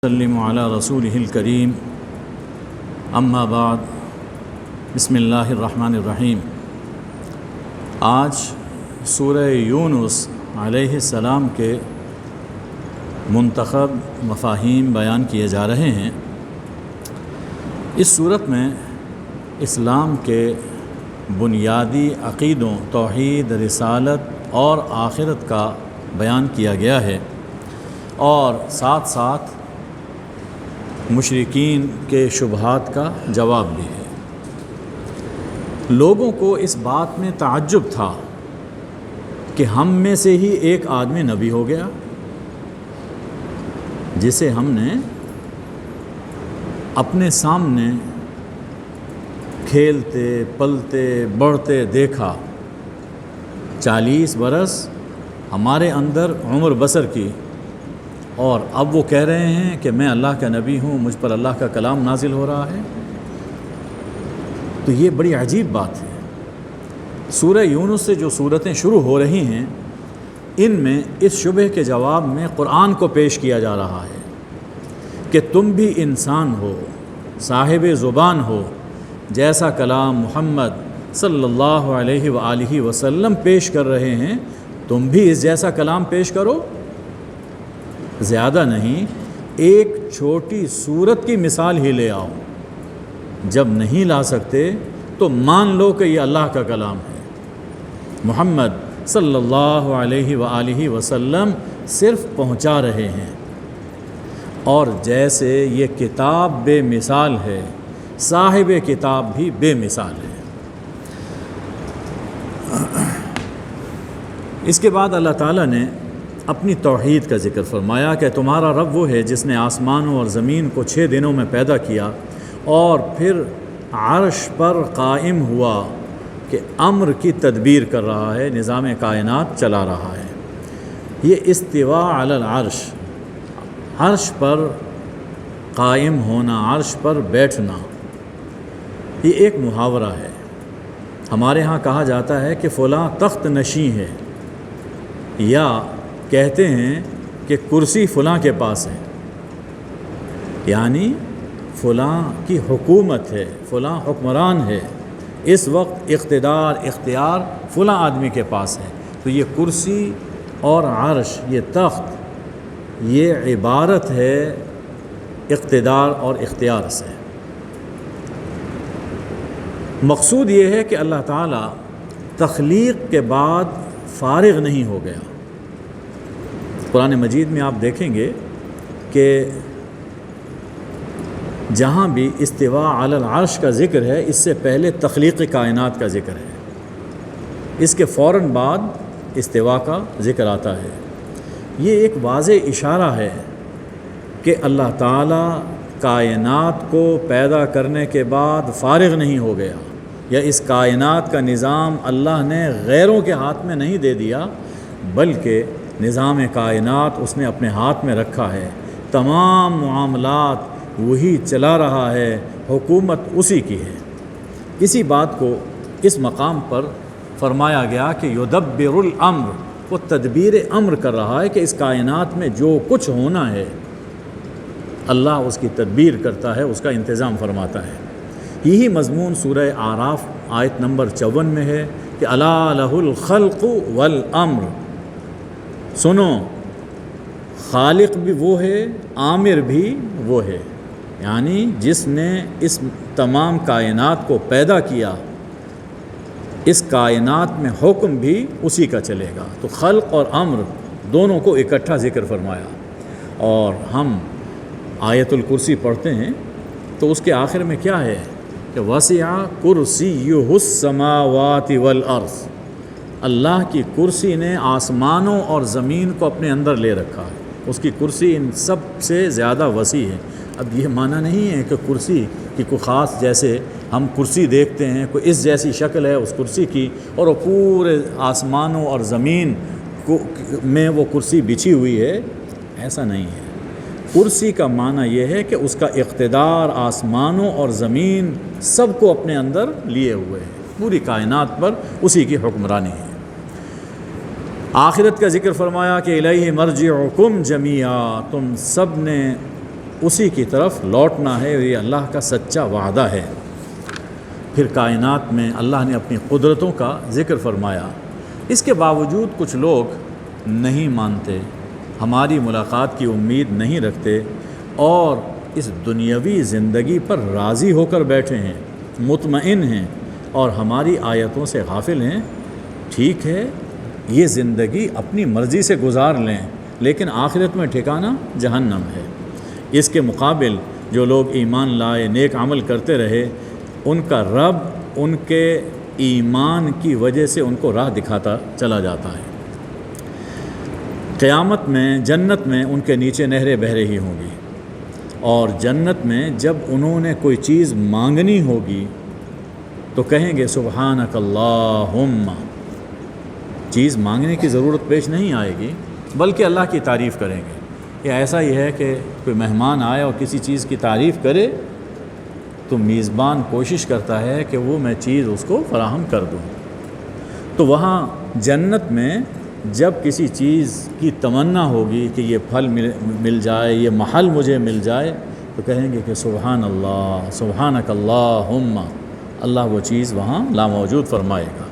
وسلم علی رسولہ الکریم اما بعد بسم اللہ الرحمن الرحیم۔ آج سورہ یونس علیہ السلام کے منتخب مفاہیم بیان کیے جا رہے ہیں۔ اس صورت میں اسلام کے بنیادی عقیدوں توحید، رسالت اور آخرت کا بیان کیا گیا ہے، اور ساتھ ساتھ مشرکین کے شبہات کا جواب بھی ہے۔ لوگوں کو اس بات میں تعجب تھا کہ ہم میں سے ہی ایک آدمی نبی ہو گیا جسے ہم نے اپنے سامنے کھیلتے پلتے بڑھتے دیکھا، 40 برس ہمارے اندر عمر بسر کی، اور اب وہ کہہ رہے ہیں کہ میں اللہ کا نبی ہوں، مجھ پر اللہ کا کلام نازل ہو رہا ہے۔ تو یہ بڑی عجیب بات ہے۔ سورہ یونس سے جو صورتیں شروع ہو رہی ہیں، ان میں اس شبہ کے جواب میں قرآن کو پیش کیا جا رہا ہے کہ تم بھی انسان ہو، صاحب زبان ہو، جیسا کلام محمد صلی اللہ علیہ وآلہ وسلم پیش کر رہے ہیں، تم بھی اس جیسا کلام پیش کرو۔ زیادہ نہیں، ایک چھوٹی سورت کی مثال ہی لے آؤ۔ جب نہیں لا سکتے تو مان لو کہ یہ اللہ کا کلام ہے۔ محمد صلی اللہ علیہ وآلہ وسلم صرف پہنچا رہے ہیں، اور جیسے یہ کتاب بے مثال ہے، صاحب کتاب بھی بے مثال ہے۔ اس کے بعد اللہ تعالیٰ نے اپنی توحید کا ذکر فرمایا کہ تمہارا رب وہ ہے جس نے آسمانوں اور زمین کو 6 دنوں میں پیدا کیا، اور پھر عرش پر قائم ہوا کہ امر کی تدبیر کر رہا ہے، نظام کائنات چلا رہا ہے۔ یہ استواء علی العرش، عرش پر قائم ہونا، عرش پر بیٹھنا، یہ ایک محاورہ ہے۔ ہمارے ہاں کہا جاتا ہے کہ فلاں تخت نشیں ہے، یا کہتے ہیں کہ کرسی فلاں کے پاس ہے، یعنی فلاں کی حکومت ہے، فلاں حکمران ہے، اس وقت اقتدار اختیار فلاں آدمی کے پاس ہے۔ تو یہ کرسی اور عرش، یہ تخت، یہ عبارت ہے اقتدار اور اختیار سے۔ مقصود یہ ہے کہ اللہ تعالیٰ تخلیق کے بعد فارغ نہیں ہو گیا۔ قرآن مجید میں آپ دیکھیں گے کہ جہاں بھی استواء علی العرش کا ذکر ہے، اس سے پہلے تخلیق کائنات کا ذکر ہے، اس کے فوراً بعد استواء کا ذکر آتا ہے۔ یہ ایک واضح اشارہ ہے کہ اللہ تعالیٰ کائنات کو پیدا کرنے کے بعد فارغ نہیں ہو گیا، یا اس کائنات کا نظام اللہ نے غیروں کے ہاتھ میں نہیں دے دیا، بلکہ نظام کائنات اس نے اپنے ہاتھ میں رکھا ہے۔ تمام معاملات وہی چلا رہا ہے، حکومت اسی کی ہے۔ اسی بات کو اس مقام پر فرمایا گیا کہ یدبر الامر، وہ تدبیر امر کر رہا ہے کہ اس کائنات میں جو کچھ ہونا ہے اللہ اس کی تدبیر کرتا ہے، اس کا انتظام فرماتا ہے۔ یہی مضمون سورہ اعراف آیت نمبر 54 میں ہے کہ الا لہ الخلق والامر، سنو خالق بھی وہ ہے، عامر بھی وہ ہے، یعنی جس نے اس تمام کائنات کو پیدا کیا، اس کائنات میں حکم بھی اسی کا چلے گا۔ تو خلق اور امر دونوں کو اکٹھا ذکر فرمایا۔ اور ہم آیت الکرسی پڑھتے ہیں تو اس کے آخر میں کیا ہے کہ وسع کرسیہ السماوات والارض، اللہ کی کرسی نے آسمانوں اور زمین کو اپنے اندر لے رکھا ہے۔ اس کی کرسی ان سب سے زیادہ وسیع ہے۔ اب یہ معنی نہیں ہے کہ کرسی کی کوئی خاص، جیسے ہم کرسی دیکھتے ہیں کوئی اس جیسی شکل ہے اس کرسی کی، اور وہ پورے آسمانوں اور زمین میں وہ کرسی بچھی ہوئی ہے، ایسا نہیں ہے۔ کرسی کا معنی یہ ہے کہ اس کا اقتدار آسمانوں اور زمین سب کو اپنے اندر لیے ہوئے ہے، پوری کائنات پر اسی کی حکمرانی ہے۔ آخرت کا ذکر فرمایا کہ الیہ مرجعکم جمیعا، تم سب نے اسی کی طرف لوٹنا ہے، یہ اللہ کا سچا وعدہ ہے۔ پھر کائنات میں اللہ نے اپنی قدرتوں کا ذکر فرمایا۔ اس کے باوجود کچھ لوگ نہیں مانتے، ہماری ملاقات کی امید نہیں رکھتے اور اس دنیاوی زندگی پر راضی ہو کر بیٹھے ہیں، مطمئن ہیں اور ہماری آیتوں سے غافل ہیں۔ ٹھیک ہے، یہ زندگی اپنی مرضی سے گزار لیں، لیکن آخرت میں ٹھکانہ جہنم ہے۔ اس کے مقابل جو لوگ ایمان لائے، نیک عمل کرتے رہے، ان کا رب ان کے ایمان کی وجہ سے ان کو راہ دکھاتا چلا جاتا ہے۔ قیامت میں جنت میں ان کے نیچے نہریں بہہ رہی ہوں گی، اور جنت میں جب انہوں نے کوئی چیز مانگنی ہوگی تو کہیں گے سبحانک اللہم۔ چیز مانگنے کی ضرورت پیش نہیں آئے گی، بلکہ اللہ کی تعریف کریں گے۔ یہ ایسا ہی ہے کہ کوئی مہمان آئے اور کسی چیز کی تعریف کرے تو میزبان کوشش کرتا ہے کہ وہ میں چیز اس کو فراہم کر دوں۔ تو وہاں جنت میں جب کسی چیز کی تمنا ہوگی کہ یہ پھل مل جائے، یہ محل مجھے مل جائے، تو کہیں گے کہ سبحان اللہ، سبحانک اللہم۔ اللہ وہ چیز وہاں لاموجود فرمائے گا۔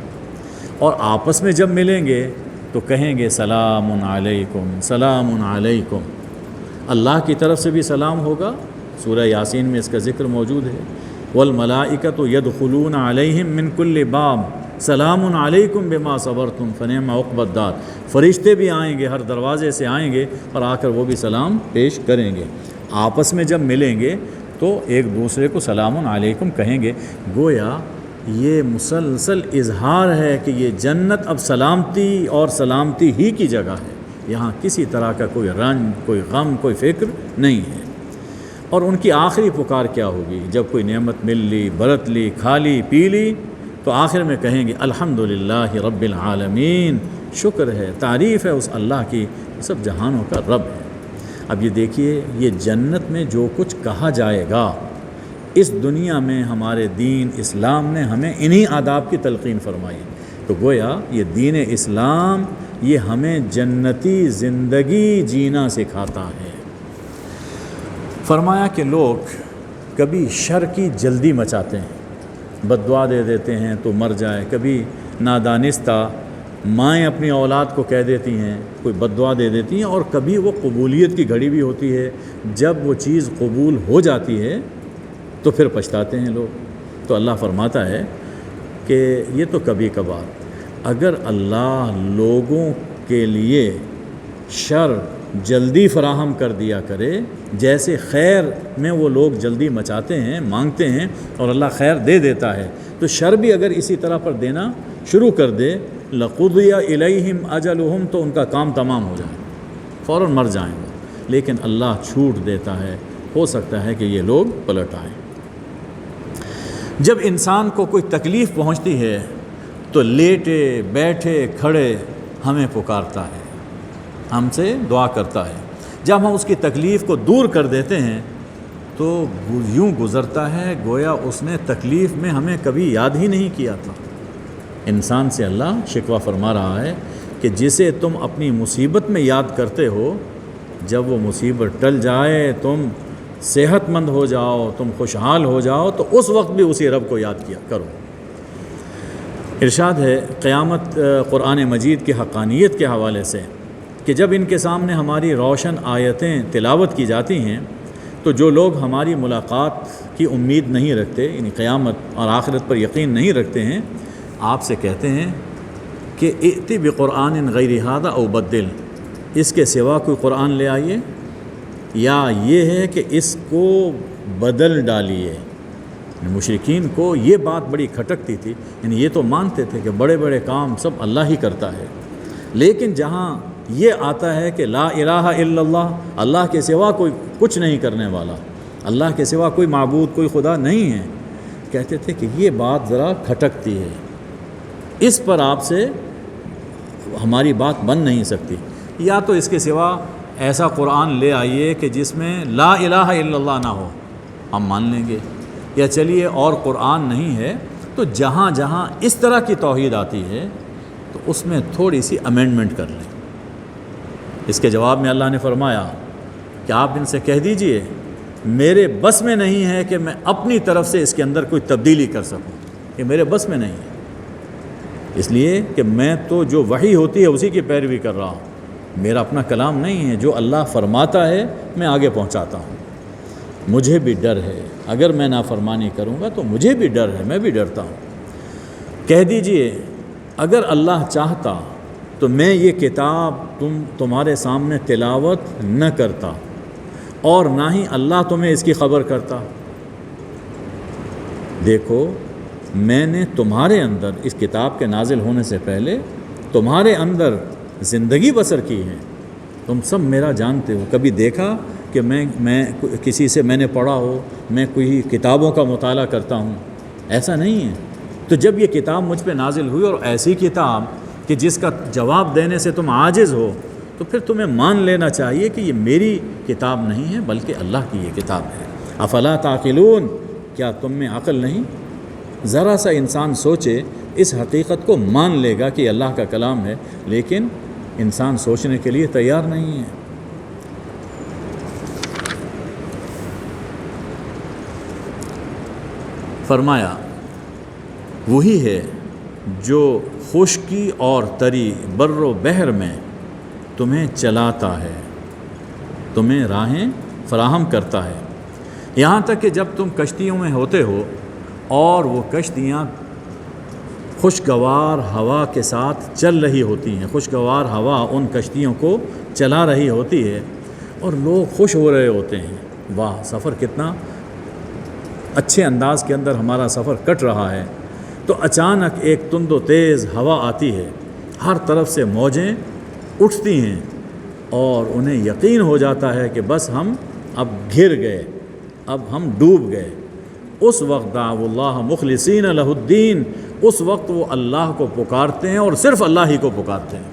اور آپس میں جب ملیں گے تو کہیں گے سلام علیکم، سلام علیکم۔ اللہ کی طرف سے بھی سلام ہوگا، سورہ یاسین میں اس کا ذکر موجود ہے۔ والملائکۃ یدخلون علیہم من کل باب سلام علیکم بما صبرتم فنعم عقبی الدار۔ فرشتے بھی آئیں گے، ہر دروازے سے آئیں گے اور آ کر وہ بھی سلام پیش کریں گے۔ آپس میں جب ملیں گے تو ایک دوسرے کو سلام علیکم کہیں گے۔ گویا یہ مسلسل اظہار ہے کہ یہ جنت اب سلامتی اور سلامتی ہی کی جگہ ہے، یہاں کسی طرح کا کوئی رنج، کوئی غم، کوئی فکر نہیں ہے۔ اور ان کی آخری پکار کیا ہوگی؟ جب کوئی نعمت مل لی، برت لی، کھا لی، پی لی، تو آخر میں کہیں گے الحمدللہ رب العالمین، شکر ہے، تعریف ہے اس اللہ کی، سب جہانوں کا رب ہے۔ اب یہ دیکھیے، یہ جنت میں جو کچھ کہا جائے گا، اس دنیا میں ہمارے دین اسلام نے ہمیں انہی آداب کی تلقین فرمائی۔ تو گویا یہ دین اسلام یہ ہمیں جنتی زندگی جینا سکھاتا ہے۔ فرمایا کہ لوگ کبھی شر کی جلدی مچاتے ہیں، بد دعا دے دیتے ہیں تو مر جائے، کبھی نادانستہ مائیں اپنی اولاد کو کہہ دیتی ہیں، کوئی بد دعا دے دیتی ہیں، اور کبھی وہ قبولیت کی گھڑی بھی ہوتی ہے، جب وہ چیز قبول ہو جاتی ہے تو پھر پچھتاتے ہیں لوگ۔ تو اللہ فرماتا ہے کہ یہ تو کبھی کبھار، اگر اللہ لوگوں کے لیے شر جلدی فراہم کر دیا کرے، جیسے خیر میں وہ لوگ جلدی مچاتے ہیں، مانگتے ہیں اور اللہ خیر دے دیتا ہے، تو شر بھی اگر اسی طرح پر دینا شروع کر دے لَقُضِيَ إِلَيْهِمْ أَجَلُهُمْ، تو ان کا کام تمام ہو جائے، فوراً مر جائیں گے۔ لیکن اللہ چھوٹ دیتا ہے، ہو سکتا ہے کہ یہ لوگ پلٹ آئیں۔ جب انسان کو کوئی تکلیف پہنچتی ہے تو لیٹے بیٹھے کھڑے ہمیں پکارتا ہے، ہم سے دعا کرتا ہے۔ جب ہم اس کی تکلیف کو دور کر دیتے ہیں تو یوں گزرتا ہے گویا اس نے تکلیف میں ہمیں کبھی یاد ہی نہیں کیا تھا۔ انسان سے اللہ شکوہ فرما رہا ہے کہ جسے تم اپنی مصیبت میں یاد کرتے ہو، جب وہ مصیبت ٹل جائے، تم صحت مند ہو جاؤ، تم خوشحال ہو جاؤ، تو اس وقت بھی اسی رب کو یاد کیا کرو۔ ارشاد ہے قیامت قرآن مجید کی حقانیت کے حوالے سے کہ جب ان کے سامنے ہماری روشن آیتیں تلاوت کی جاتی ہیں تو جو لوگ ہماری ملاقات کی امید نہیں رکھتے، یعنی قیامت اور آخرت پر یقین نہیں رکھتے ہیں، آپ سے کہتے ہیں کہ ائتی بقرآن غیر ھذا او بدل، اس کے سوا کوئی قرآن لے آئیے، یا یہ ہے کہ اس کو بدل ڈالیے۔ مشرکین کو یہ بات بڑی کھٹکتی تھی، یعنی یہ تو مانتے تھے کہ بڑے بڑے کام سب اللہ ہی کرتا ہے، لیکن جہاں یہ آتا ہے کہ لا الہ الا اللہ، اللہ کے سوا کوئی کچھ نہیں کرنے والا، اللہ کے سوا کوئی معبود، کوئی خدا نہیں ہے، کہتے تھے کہ یہ بات ذرا کھٹکتی ہے، اس پر آپ سے ہماری بات بن نہیں سکتی، یا تو اس کے سوا ایسا قرآن لے آئیے کہ جس میں لا الہ الا اللہ نہ ہو، ہم مان لیں گے، یا چلیے اور قرآن نہیں ہے تو جہاں جہاں اس طرح کی توحید آتی ہے تو اس میں تھوڑی سی امینڈمنٹ کر لیں۔ اس کے جواب میں اللہ نے فرمایا کہ آپ ان سے کہہ دیجئے میرے بس میں نہیں ہے کہ میں اپنی طرف سے اس کے اندر کوئی تبدیلی کر سکوں، یہ میرے بس میں نہیں ہے، اس لیے کہ میں تو جو وحی ہوتی ہے اسی کی پیروی کر رہا ہوں، میرا اپنا کلام نہیں ہے، جو اللہ فرماتا ہے میں آگے پہنچاتا ہوں۔ مجھے بھی ڈر ہے، اگر میں نافرمانی کروں گا تو مجھے بھی ڈر ہے، میں بھی ڈرتا ہوں۔ کہہ دیجئے اگر اللہ چاہتا تو میں یہ کتاب تمہارے سامنے تلاوت نہ کرتا، اور نہ ہی اللہ تمہیں اس کی خبر کرتا۔ دیکھو میں نے تمہارے اندر اس کتاب کے نازل ہونے سے پہلے تمہارے اندر زندگی بسر کی ہے، تم سب میرا جانتے ہو۔ کبھی دیکھا کہ میں کسی سے میں نے پڑھا ہو، میں کوئی کتابوں کا مطالعہ کرتا ہوں؟ ایسا نہیں ہے۔ تو جب یہ کتاب مجھ پہ نازل ہوئی، اور ایسی کتاب کہ جس کا جواب دینے سے تم عاجز ہو، تو پھر تمہیں مان لینا چاہیے کہ یہ میری کتاب نہیں ہے بلکہ اللہ کی یہ کتاب ہے۔ افلا تعقلون، کیا تم میں عقل نہیں؟ ذرا سا انسان سوچے، اس حقیقت کو مان لے گا کہ یہ اللہ کا کلام ہے، لیکن انسان سوچنے کے لیے تیار نہیں ہے۔ فرمایا وہی ہے جو خشکی اور تری بر و بحر میں تمہیں چلاتا ہے، تمہیں راہیں فراہم کرتا ہے، یہاں تک کہ جب تم کشتیوں میں ہوتے ہو اور وہ کشتیاں خوشگوار ہوا کے ساتھ چل رہی ہوتی ہیں، خوشگوار ہوا ان کشتیوں کو چلا رہی ہوتی ہے اور لوگ خوش ہو رہے ہوتے ہیں، واہ سفر کتنا اچھے انداز کے اندر ہمارا سفر کٹ رہا ہے۔ تو اچانک ایک تند و تیز ہوا آتی ہے، ہر طرف سے موجیں اٹھتی ہیں اور انہیں یقین ہو جاتا ہے کہ بس ہم اب گر گئے، اب ہم ڈوب گئے۔ اس وقت دعوا اللہ مخلصین لہ الدین، اس وقت وہ اللہ کو پکارتے ہیں اور صرف اللہ ہی کو پکارتے ہیں۔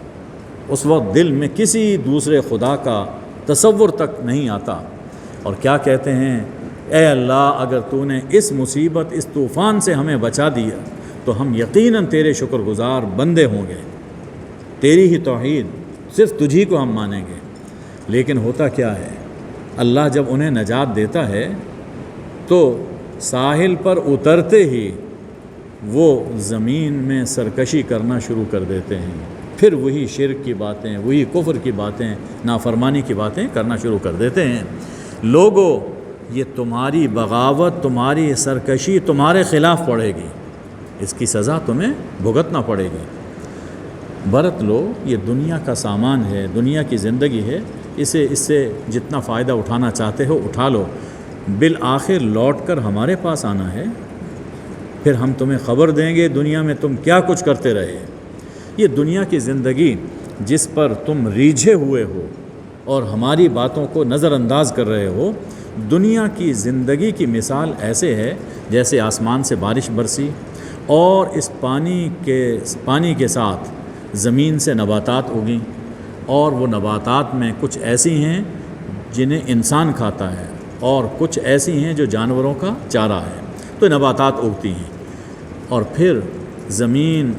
اس وقت دل میں کسی دوسرے خدا کا تصور تک نہیں آتا، اور کیا کہتے ہیں، اے اللہ اگر تو نے اس مصیبت اس طوفان سے ہمیں بچا دیا تو ہم یقیناً تیرے شکر گزار بندے ہوں گے، تیری ہی توحید، صرف تجھی کو ہم مانیں گے۔ لیکن ہوتا کیا ہے، اللہ جب انہیں نجات دیتا ہے تو ساحل پر اترتے ہی وہ زمین میں سرکشی کرنا شروع کر دیتے ہیں، پھر وہی شرک کی باتیں، وہی کفر کی باتیں، نافرمانی کی باتیں کرنا شروع کر دیتے ہیں۔ لوگوں یہ تمہاری بغاوت، تمہاری سرکشی تمہارے خلاف پڑے گی، اس کی سزا تمہیں بھگتنا پڑے گی۔ برت لو، یہ دنیا کا سامان ہے، دنیا کی زندگی ہے، اس سے جتنا فائدہ اٹھانا چاہتے ہو اٹھا لو، بالآخر لوٹ کر ہمارے پاس آنا ہے، پھر ہم تمہیں خبر دیں گے دنیا میں تم کیا کچھ کرتے رہے۔ یہ دنیا کی زندگی جس پر تم ریجھے ہوئے ہو اور ہماری باتوں کو نظر انداز کر رہے ہو، دنیا کی زندگی کی مثال ایسے ہے جیسے آسمان سے بارش برسی اور اس پانی کے ساتھ زمین سے نباتات اگیں، اور وہ نباتات میں کچھ ایسی ہیں جنہیں انسان کھاتا ہے اور کچھ ایسی ہیں جو جانوروں کا چارہ ہے، تو نباتات اگتی ہیں، اور پھر زمین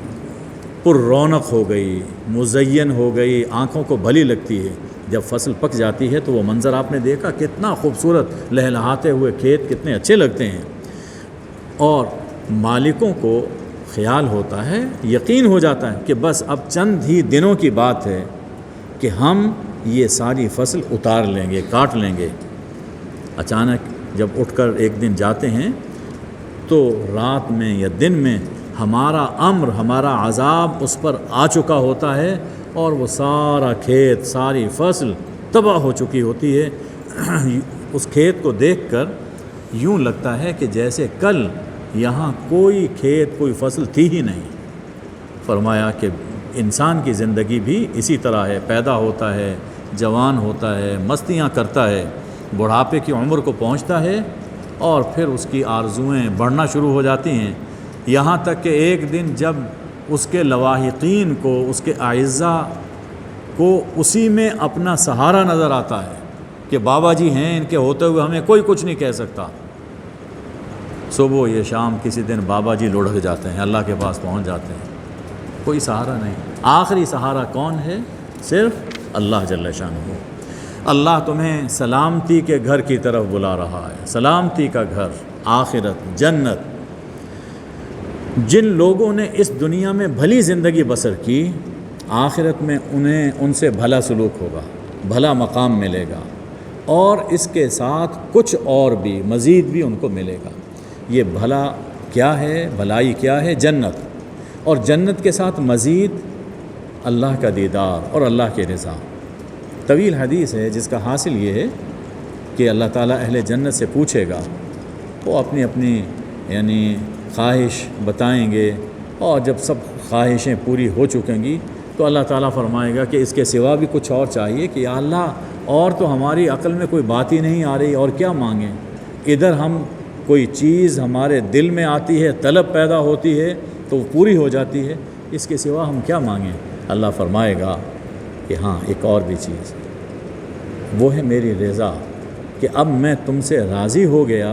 پر رونق ہو گئی، مزین ہو گئی، آنکھوں کو بھلی لگتی ہے۔ جب فصل پک جاتی ہے تو وہ منظر آپ نے دیکھا، کتنا خوبصورت لہلہاتے ہوئے کھیت کتنے اچھے لگتے ہیں، اور مالکوں کو خیال ہوتا ہے، یقین ہو جاتا ہے کہ بس اب چند ہی دنوں کی بات ہے کہ ہم یہ ساری فصل اتار لیں گے، کاٹ لیں گے۔ اچانک جب اٹھ کر ایک دن جاتے ہیں تو رات میں یا دن میں ہمارا امر، ہمارا عذاب اس پر آ چکا ہوتا ہے، اور وہ سارا کھیت، ساری فصل تباہ ہو چکی ہوتی ہے۔ اس کھیت کو دیکھ کر یوں لگتا ہے کہ جیسے کل یہاں کوئی کھیت، کوئی فصل تھی ہی نہیں۔ فرمایا کہ انسان کی زندگی بھی اسی طرح ہے، پیدا ہوتا ہے، جوان ہوتا ہے، مستیاں کرتا ہے، بڑھاپے کی عمر کو پہنچتا ہے، اور پھر اس کی آرزوئیں بڑھنا شروع ہو جاتی ہیں، یہاں تک کہ ایک دن جب اس کے لواحقین کو، اس کے اعزاء کو اسی میں اپنا سہارا نظر آتا ہے کہ بابا جی ہیں، ان کے ہوتے ہوئے ہمیں کوئی کچھ نہیں کہہ سکتا۔ صبح یا شام کسی دن بابا جی لڑک جاتے ہیں، اللہ کے پاس پہنچ جاتے ہیں، کوئی سہارا نہیں۔ آخری سہارا کون ہے؟ صرف اللہ جل شانہ۔ اللہ تمہیں سلامتی کے گھر کی طرف بلا رہا ہے، سلامتی کا گھر، آخرت، جنت۔ جن لوگوں نے اس دنیا میں بھلی زندگی بسر کی، آخرت میں انہیں ان سے بھلا سلوک ہوگا، بھلا مقام ملے گا، اور اس کے ساتھ کچھ اور بھی مزید بھی ان کو ملے گا۔ یہ بھلا کیا ہے؟ بھلائی کیا ہے؟ جنت، اور جنت کے ساتھ مزید اللہ کا دیدار اور اللہ کی رضا۔ طویل حدیث ہے جس کا حاصل یہ ہے کہ اللہ تعالیٰ اہل جنت سے پوچھے گا، وہ اپنی اپنی یعنی خواہش بتائیں گے، اور جب سب خواہشیں پوری ہو چکیں گی تو اللہ تعالیٰ فرمائے گا کہ اس کے سوا بھی کچھ اور چاہیے، کہ یا اللہ اور تو ہماری عقل میں کوئی بات ہی نہیں آ رہی، اور کیا مانگیں؟ ادھر ہم کوئی چیز ہمارے دل میں آتی ہے، طلب پیدا ہوتی ہے تو وہ پوری ہو جاتی ہے، اس کے سوا ہم کیا مانگیں؟ اللہ فرمائے گا کہ ہاں ایک اور بھی چیز، وہ ہے میری رضا، کہ اب میں تم سے راضی ہو گیا،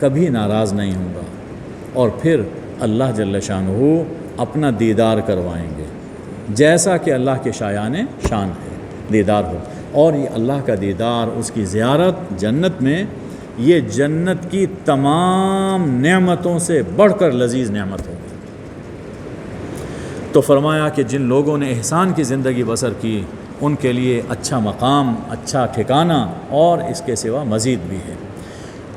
کبھی ناراض نہیں ہوں گا۔ اور پھر اللہ جل شانہ اپنا دیدار کروائیں گے، جیسا کہ اللہ کے شایان شان ہے، دیدار ہو۔ اور یہ اللہ کا دیدار، اس کی زیارت جنت میں، یہ جنت کی تمام نعمتوں سے بڑھ کر لذیذ نعمت ہوگی۔ تو فرمایا کہ جن لوگوں نے احسان کی زندگی بسر کی، ان کے لیے اچھا مقام، اچھا ٹھکانہ، اور اس کے سوا مزید بھی ہے۔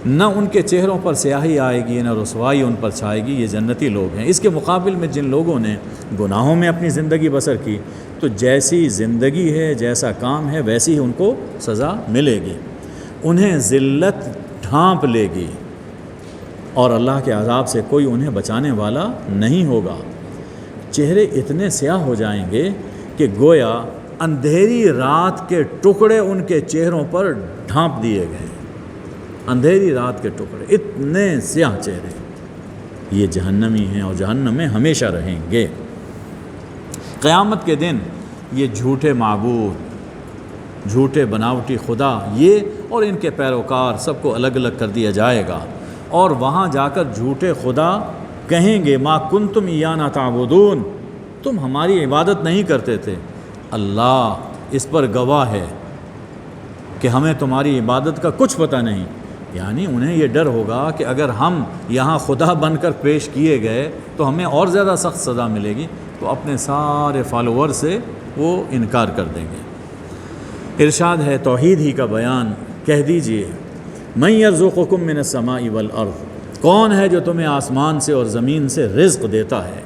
نہ ان کے چہروں پر سیاہی آئے گی، نہ رسوائی ان پر چھائے گی، یہ جنتی لوگ ہیں۔ اس کے مقابل میں جن لوگوں نے گناہوں میں اپنی زندگی بسر کی، تو جیسی زندگی ہے، جیسا کام ہے، ویسی ہی ان کو سزا ملے گی۔ انہیں ذلت ڈھانپ لے گی، اور اللہ کے عذاب سے کوئی انہیں بچانے والا نہیں ہوگا۔ چہرے اتنے سیاہ ہو جائیں گے کہ گویا اندھیری رات کے ٹکڑے ان کے چہروں پر ڈھانپ دیے گئے، اندھیری رات کے ٹکڑے، اتنے سیاہ چہرے۔ یہ جہنمی ہیں اور جہنم میں ہمیشہ رہیں گے۔ قیامت کے دن یہ جھوٹے معبود، جھوٹے بناوٹی خدا، یہ اور ان کے پیروکار سب کو الگ الگ کر دیا جائے گا، اور وہاں جا کر جھوٹے خدا کہیں گے ما کنتم ایانا تعبدون، تم ہماری عبادت نہیں کرتے تھے، اللہ اس پر گواہ ہے کہ ہمیں تمہاری عبادت کا کچھ پتہ نہیں۔ یعنی انہیں یہ ڈر ہوگا کہ اگر ہم یہاں خدا بن کر پیش کیے گئے تو ہمیں اور زیادہ سخت سزا ملے گی، تو اپنے سارے فالوور سے وہ انکار کر دیں گے۔ ارشاد ہے توحید ہی کا بیان، کہہ دیجئے من یرزقکم من السماء والارض، کون ہے جو تمہیں آسمان سے اور زمین سے رزق دیتا ہے؟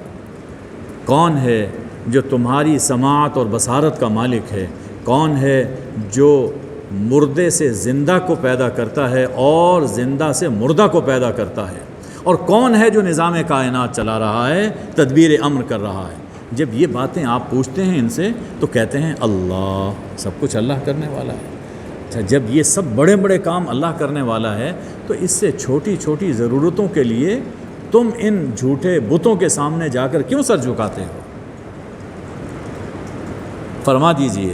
کون ہے جو تمہاری سماعت اور بصارت کا مالک ہے؟ کون ہے جو مردے سے زندہ کو پیدا کرتا ہے اور زندہ سے مردہ کو پیدا کرتا ہے؟ اور کون ہے جو نظام کائنات چلا رہا ہے، تدبیر امر کر رہا ہے؟ جب یہ باتیں آپ پوچھتے ہیں ان سے تو کہتے ہیں اللہ، سب کچھ اللہ کرنے والا ہے۔ اچھا، جب یہ سب بڑے بڑے کام اللہ کرنے والا ہے تو اس سے چھوٹی چھوٹی ضرورتوں کے لیے تم ان جھوٹے بتوں کے سامنے جا کر کیوں سر جھکاتے ہو؟ فرما دیجئے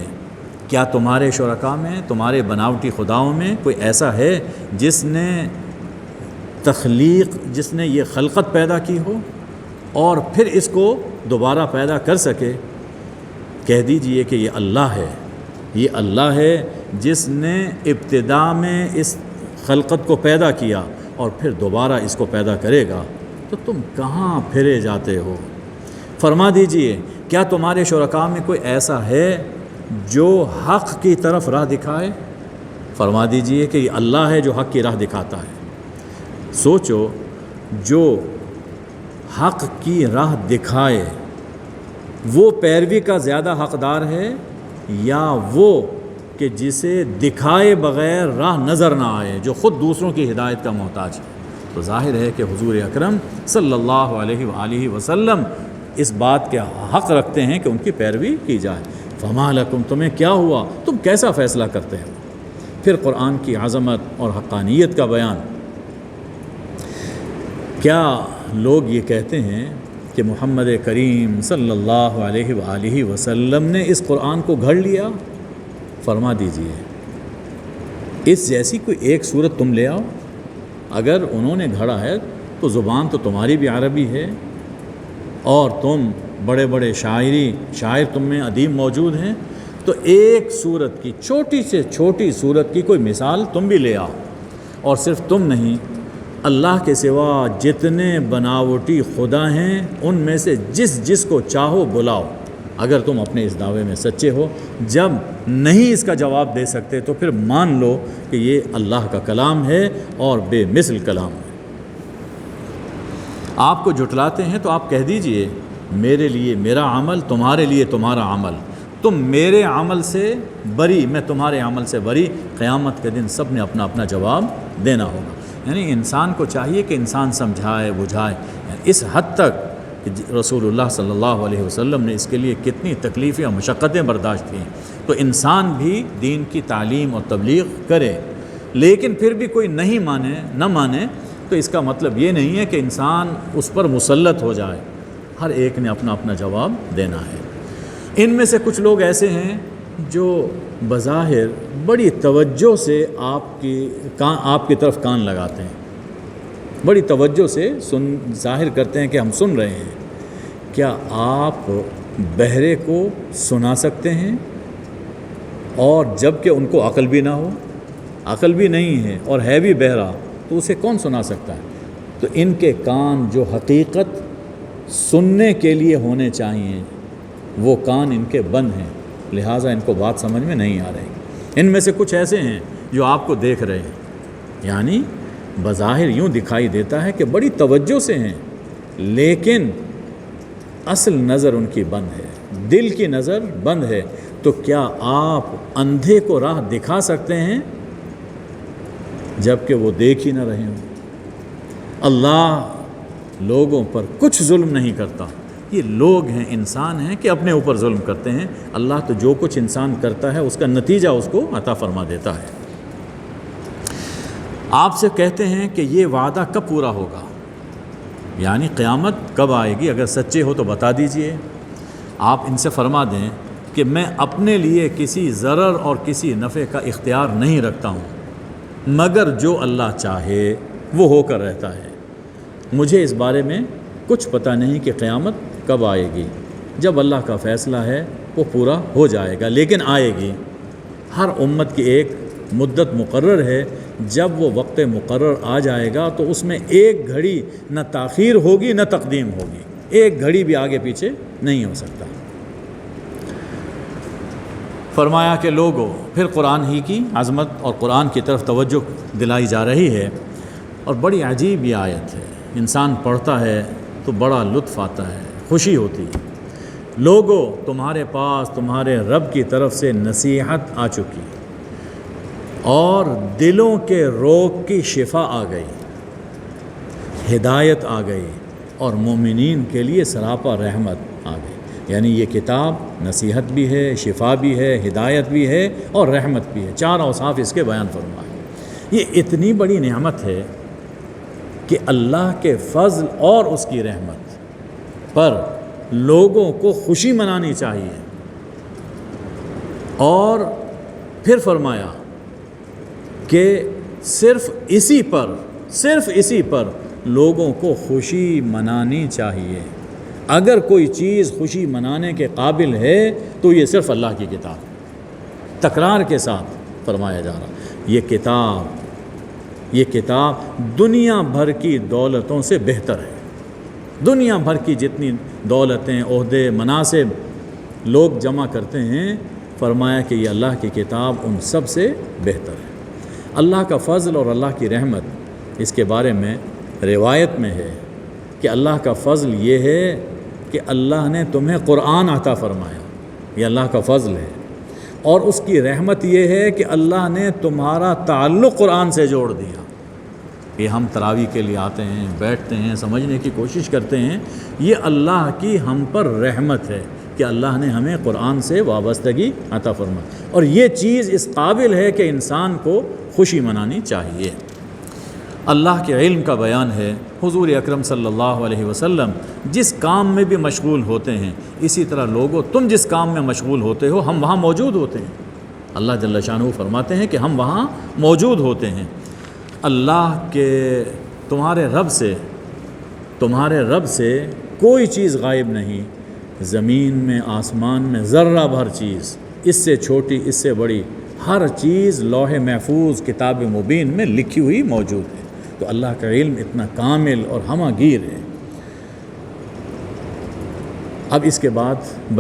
کیا تمہارے شرکاء میں، تمہارے بناوٹی خداؤں میں کوئی ایسا ہے جس نے تخلیق، جس نے یہ خلقت پیدا کی ہو اور پھر اس کو دوبارہ پیدا کر سکے؟ کہہ دیجئے کہ یہ اللہ ہے، یہ اللہ ہے جس نے ابتدا میں اس خلقت کو پیدا کیا اور پھر دوبارہ اس کو پیدا کرے گا، تو تم کہاں پھرے جاتے ہو؟ فرما دیجئے کیا تمہارے شرکاء میں کوئی ایسا ہے جو حق کی طرف راہ دکھائے؟ فرما دیجئے کہ یہ اللہ ہے جو حق کی راہ دکھاتا ہے۔ سوچو، جو حق کی راہ دکھائے وہ پیروی کا زیادہ حقدار ہے، یا وہ کہ جسے دکھائے بغیر راہ نظر نہ آئے، جو خود دوسروں کی ہدایت کا محتاج ہے؟ تو ظاہر ہے کہ حضور اکرم صلی اللہ علیہ وآلہ وسلم اس بات کے حق رکھتے ہیں کہ ان کی پیروی کی جائے۔ فما لکم، تمہیں کیا ہوا، تم کیسا فیصلہ کرتے ہو؟ پھر قرآن کی عظمت اور حقانیت کا بیان۔ کیا لوگ یہ کہتے ہیں کہ محمد کریم صلی اللہ علیہ وآلہ وسلم نے اس قرآن کو گھڑ لیا؟ فرما دیجئے اس جیسی کوئی ایک صورت تم لے آؤ، اگر انہوں نے گھڑا ہے تو زبان تو تمہاری بھی عربی ہے، اور تم بڑے بڑے شاعر تم میں ادیب موجود ہیں، تو ایک صورت کی، چھوٹی سے چھوٹی صورت کی کوئی مثال تم بھی لے آؤ، اور صرف تم نہیں، اللہ کے سوا جتنے بناوٹی خدا ہیں ان میں سے جس کو چاہو بلاؤ، اگر تم اپنے اس دعوے میں سچے ہو۔ جب نہیں اس کا جواب دے سکتے تو پھر مان لو کہ یہ اللہ کا کلام ہے اور بے مثل کلام ہے۔ آپ کو جھٹلاتے ہیں تو آپ کہہ دیجئے میرے لیے میرا عمل، تمہارے لیے تمہارا عمل، تم میرے عمل سے بری، میں تمہارے عمل سے بری۔ قیامت کے دن سب نے اپنا اپنا جواب دینا ہوگا۔ یعنی انسان کو چاہیے کہ انسان سمجھائے بجھائے، اس حد تک کہ رسول اللہ صلی اللہ علیہ وسلم نے اس کے لیے کتنی تکلیفیں اور مشقتیں برداشت کیں، تو انسان بھی دین کی تعلیم اور تبلیغ کرے، لیکن پھر بھی کوئی نہیں مانے، نہ مانے، تو اس کا مطلب یہ نہیں ہے کہ انسان اس پر مسلط ہو جائے۔ ہر ایک نے اپنا اپنا جواب دینا ہے۔ ان میں سے کچھ لوگ ایسے ہیں جو بظاہر بڑی توجہ سے آپ کی طرف کان لگاتے ہیں، بڑی توجہ سے ظاہر کرتے ہیں کہ ہم سن رہے ہیں۔ کیا آپ بہرے کو سنا سکتے ہیں؟ اور جب کہ ان کو عقل بھی نہ ہو، عقل بھی نہیں ہے اور ہے بھی بہرا، تو اسے کون سنا سکتا ہے؟ تو ان کے کان جو حقیقت سننے کے لیے ہونے چاہیے، وہ کان ان کے بند ہیں، لہٰذا ان کو بات سمجھ میں نہیں آ رہی۔ ان میں سے کچھ ایسے ہیں جو آپ کو دیکھ رہے ہیں، یعنی بظاہر یوں دکھائی دیتا ہے کہ بڑی توجہ سے ہیں، لیکن اصل نظر ان کی بند ہے، دل کی نظر بند ہے۔ تو کیا آپ اندھے کو راہ دکھا سکتے ہیں جب کہ وہ دیکھ ہی نہ رہے ہوں؟ اللہ لوگوں پر کچھ ظلم نہیں کرتا، یہ لوگ ہیں، انسان ہیں کہ اپنے اوپر ظلم کرتے ہیں۔ اللہ تو جو کچھ انسان کرتا ہے اس کا نتیجہ اس کو عطا فرما دیتا ہے۔ آپ سے کہتے ہیں کہ یہ وعدہ کب پورا ہوگا، یعنی قیامت کب آئے گی؟ اگر سچے ہو تو بتا دیجئے۔ آپ ان سے فرما دیں کہ میں اپنے لیے کسی ضرر اور کسی نفع کا اختیار نہیں رکھتا ہوں، مگر جو اللہ چاہے وہ ہو کر رہتا ہے۔ مجھے اس بارے میں کچھ پتہ نہیں کہ قیامت کب آئے گی، جب اللہ کا فیصلہ ہے وہ پورا ہو جائے گا، لیکن آئے گی۔ ہر امت کی ایک مدت مقرر ہے، جب وہ وقت مقرر آ جائے گا تو اس میں ایک گھڑی نہ تاخیر ہوگی نہ تقدیم ہوگی، ایک گھڑی بھی آگے پیچھے نہیں ہو سکتا۔ فرمایا کہ لوگوں، پھر قرآن ہی کی عظمت اور قرآن کی طرف توجہ دلائی جا رہی ہے، اور بڑی عجیب یہ آیت ہے، انسان پڑھتا ہے تو بڑا لطف آتا ہے، خوشی ہوتی ہے۔ لوگوں، تمہارے پاس تمہارے رب کی طرف سے نصیحت آ چکی اور دلوں کے روگ کی شفا آ گئی، ہدایت آ گئی، اور مومنین کے لیے سراپا رحمت آ گئی۔ یعنی یہ کتاب نصیحت بھی ہے، شفا بھی ہے، ہدایت بھی ہے اور رحمت بھی ہے، چار اوصاف اس کے بیان فرمائے۔ یہ اتنی بڑی نعمت ہے کہ اللہ کے فضل اور اس کی رحمت پر لوگوں کو خوشی منانی چاہیے۔ اور پھر فرمایا کہ صرف اسی پر لوگوں کو خوشی منانی چاہیے۔ اگر کوئی چیز خوشی منانے کے قابل ہے تو یہ صرف اللہ کی کتاب، تکرار کے ساتھ فرمایا جا رہا، یہ کتاب دنیا بھر کی دولتوں سے بہتر ہے۔ دنیا بھر کی جتنی دولتیں، عہدے، مناصب لوگ جمع کرتے ہیں، فرمایا کہ یہ اللہ کی کتاب ان سب سے بہتر ہے۔ اللہ کا فضل اور اللہ کی رحمت، اس کے بارے میں روایت میں ہے کہ اللہ کا فضل یہ ہے کہ اللہ نے تمہیں قرآن عطا فرمایا، یہ اللہ کا فضل ہے، اور اس کی رحمت یہ ہے کہ اللہ نے تمہارا تعلق قرآن سے جوڑ دیا۔ یہ ہم تراویح کے لیے آتے ہیں، بیٹھتے ہیں، سمجھنے کی کوشش کرتے ہیں، یہ اللہ کی ہم پر رحمت ہے کہ اللہ نے ہمیں قرآن سے وابستگی عطا فرمائی، اور یہ چیز اس قابل ہے کہ انسان کو خوشی منانی چاہیے۔ اللہ کے علم کا بیان ہے، حضور اکرم صلی اللہ علیہ وسلم جس کام میں بھی مشغول ہوتے ہیں، اسی طرح لوگوں تم جس کام میں مشغول ہوتے ہو ہم وہاں موجود ہوتے ہیں۔ اللہ جل شانہ فرماتے ہیں کہ ہم وہاں موجود ہوتے ہیں۔ اللہ کے تمہارے رب سے کوئی چیز غائب نہیں، زمین میں، آسمان میں ذرہ بھر چیز اس سے چھوٹی اس سے بڑی ہر چیز لوح محفوظ کتاب مبین میں لکھی ہوئی موجود ہے۔ تو اللہ کا علم اتنا کامل اور ہمہ گیر ہے۔ اب اس کے بعد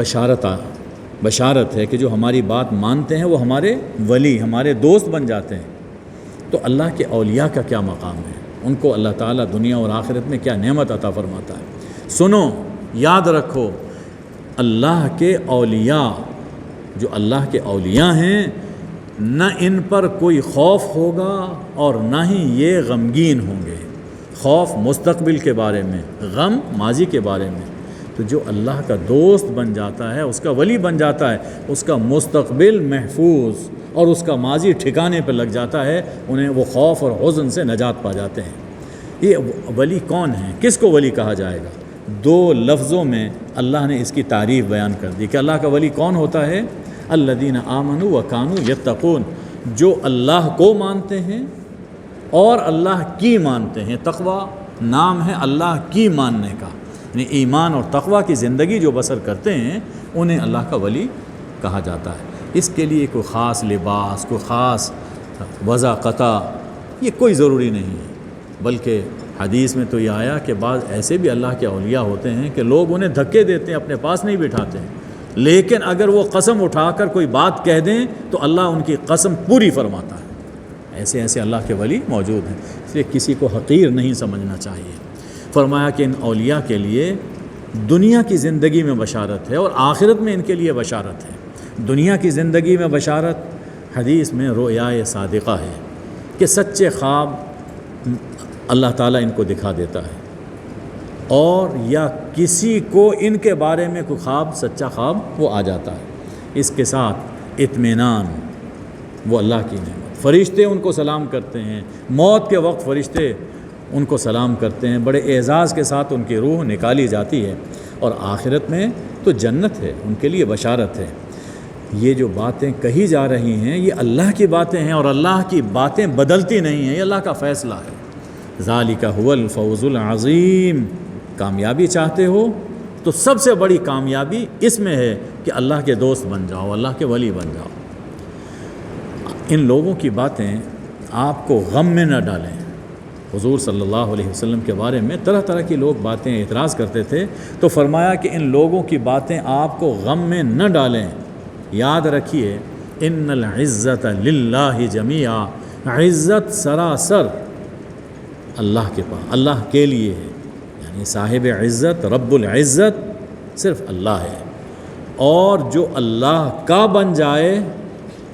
بشارت ہے کہ جو ہماری بات مانتے ہیں وہ ہمارے ولی، ہمارے دوست بن جاتے ہیں۔ تو اللہ کے اولیاء کا کیا مقام ہے، ان کو اللہ تعالیٰ دنیا اور آخرت میں کیا نعمت عطا فرماتا ہے۔ سنو، یاد رکھو، اللہ کے اولیاء، جو اللہ کے اولیاء ہیں، نہ ان پر کوئی خوف ہوگا اور نہ ہی یہ غمگین ہوں گے۔ خوف مستقبل کے بارے میں، غم ماضی کے بارے میں۔ تو جو اللہ کا دوست بن جاتا ہے، اس کا ولی بن جاتا ہے، اس کا مستقبل محفوظ اور اس کا ماضی ٹھکانے پہ لگ جاتا ہے، انہیں وہ خوف اور حزن سے نجات پا جاتے ہیں۔ یہ ولی کون ہے، کس کو ولی کہا جائے گا؟ دو لفظوں میں اللہ نے اس کی تعریف بیان کر دی کہ اللہ کا ولی کون ہوتا ہے۔ الذین آمنوا وکانوا یتقون، جو اللہ کو مانتے ہیں اور اللہ کی مانتے ہیں۔ تقوی نام ہے اللہ کی ماننے کا، یعنی ایمان اور تقوی کی زندگی جو بسر کرتے ہیں انہیں اللہ کا ولی کہا جاتا ہے۔ اس کے لیے کوئی خاص لباس، کوئی خاص وضاقتہ، یہ کوئی ضروری نہیں ہے، بلکہ حدیث میں تو یہ آیا کہ بعض ایسے بھی اللہ کے اولیاء ہوتے ہیں کہ لوگ انہیں دھکے دیتے ہیں، اپنے پاس نہیں بٹھاتے ہیں، لیکن اگر وہ قسم اٹھا کر کوئی بات کہہ دیں تو اللہ ان کی قسم پوری فرماتا ہے۔ ایسے اللہ کے ولی موجود ہیں، اس لیے کسی کو حقیر نہیں سمجھنا چاہیے۔ فرمایا کہ ان اولیاء کے لیے دنیا کی زندگی میں بشارت ہے اور آخرت میں ان کے لیے بشارت ہے۔ دنیا کی زندگی میں بشارت، حدیث میں رؤیائے صادقہ ہے کہ سچے خواب اللہ تعالیٰ ان کو دکھا دیتا ہے، اور یا کسی کو ان کے بارے میں کوئی خواب، سچا خواب وہ آ جاتا ہے۔ اس کے ساتھ اطمینان، وہ اللہ کی نعمت۔ فرشتے ان کو سلام کرتے ہیں، موت کے وقت فرشتے ان کو سلام کرتے ہیں، بڑے اعزاز کے ساتھ ان کی روح نکالی جاتی ہے، اور آخرت میں تو جنت ہے، ان کے لیے بشارت ہے۔ یہ جو باتیں کہی جا رہی ہیں یہ اللہ کی باتیں ہیں، اور اللہ کی باتیں بدلتی نہیں ہیں، یہ اللہ کا فیصلہ ہے۔ ذالک هو الفوز العظیم، کامیابی چاہتے ہو تو سب سے بڑی کامیابی اس میں ہے کہ اللہ کے دوست بن جاؤ، اللہ کے ولی بن جاؤ۔ ان لوگوں کی باتیں آپ کو غم میں نہ ڈالیں۔ حضور صلی اللہ علیہ وسلم کے بارے میں طرح طرح کی لوگ باتیں اعتراض کرتے تھے، تو فرمایا کہ ان لوگوں کی باتیں آپ کو غم میں نہ ڈالیں۔ یاد رکھیے، ان العزت للہ جمیعا، عزت سراسر اللہ کے پاس، اللہ کے لیے ہے، یعنی صاحب عزت، رب العزت صرف اللہ ہے، اور جو اللہ کا بن جائے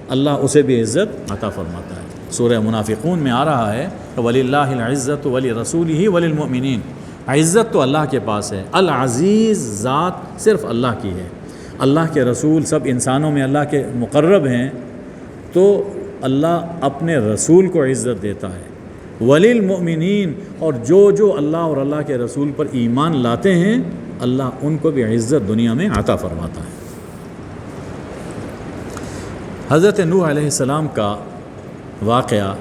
اللہ اسے بھی عزت عطا فرماتا ہے۔ سورہ منافقون میں آ رہا ہے وَلِلَّهِ الْعِزَّةُ وَلِرَسُولِهِ وَلِلْمُؤْمِنِينَ، عزت تو اللہ کے پاس ہے، العزیز ذات صرف اللہ کی ہے۔ اللہ کے رسول سب انسانوں میں اللہ کے مقرب ہیں، تو اللہ اپنے رسول کو عزت دیتا ہے۔ وَلِلْمُؤْمِنِينَ، اور جو اللہ اور اللہ کے رسول پر ایمان لاتے ہیں اللہ ان کو بھی عزت دنیا میں عطا فرماتا ہے۔ حضرت نوح علیہ السلام کا واقعہ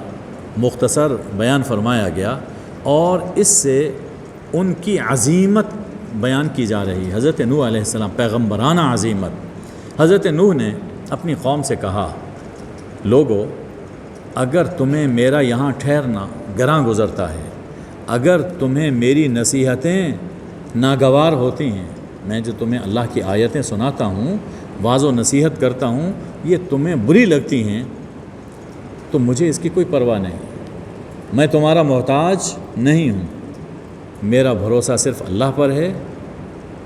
مختصر بیان فرمایا گیا، اور اس سے ان کی عظیمت بیان کی جا رہی ہے۔ حضرت نوح علیہ السلام، پیغمبرانہ عظیمت۔ حضرت نوح نے اپنی قوم سے کہا، لوگو اگر تمہیں میرا یہاں ٹھہرنا گراں گزرتا ہے، اگر تمہیں میری نصیحتیں ناگوار ہوتی ہیں، میں جو تمہیں اللہ کی آیتیں سناتا ہوں، واعظ و نصیحت کرتا ہوں، یہ تمہیں بری لگتی ہیں، تو مجھے اس کی کوئی پرواہ نہیں، میں تمہارا محتاج نہیں ہوں، میرا بھروسہ صرف اللہ پر ہے۔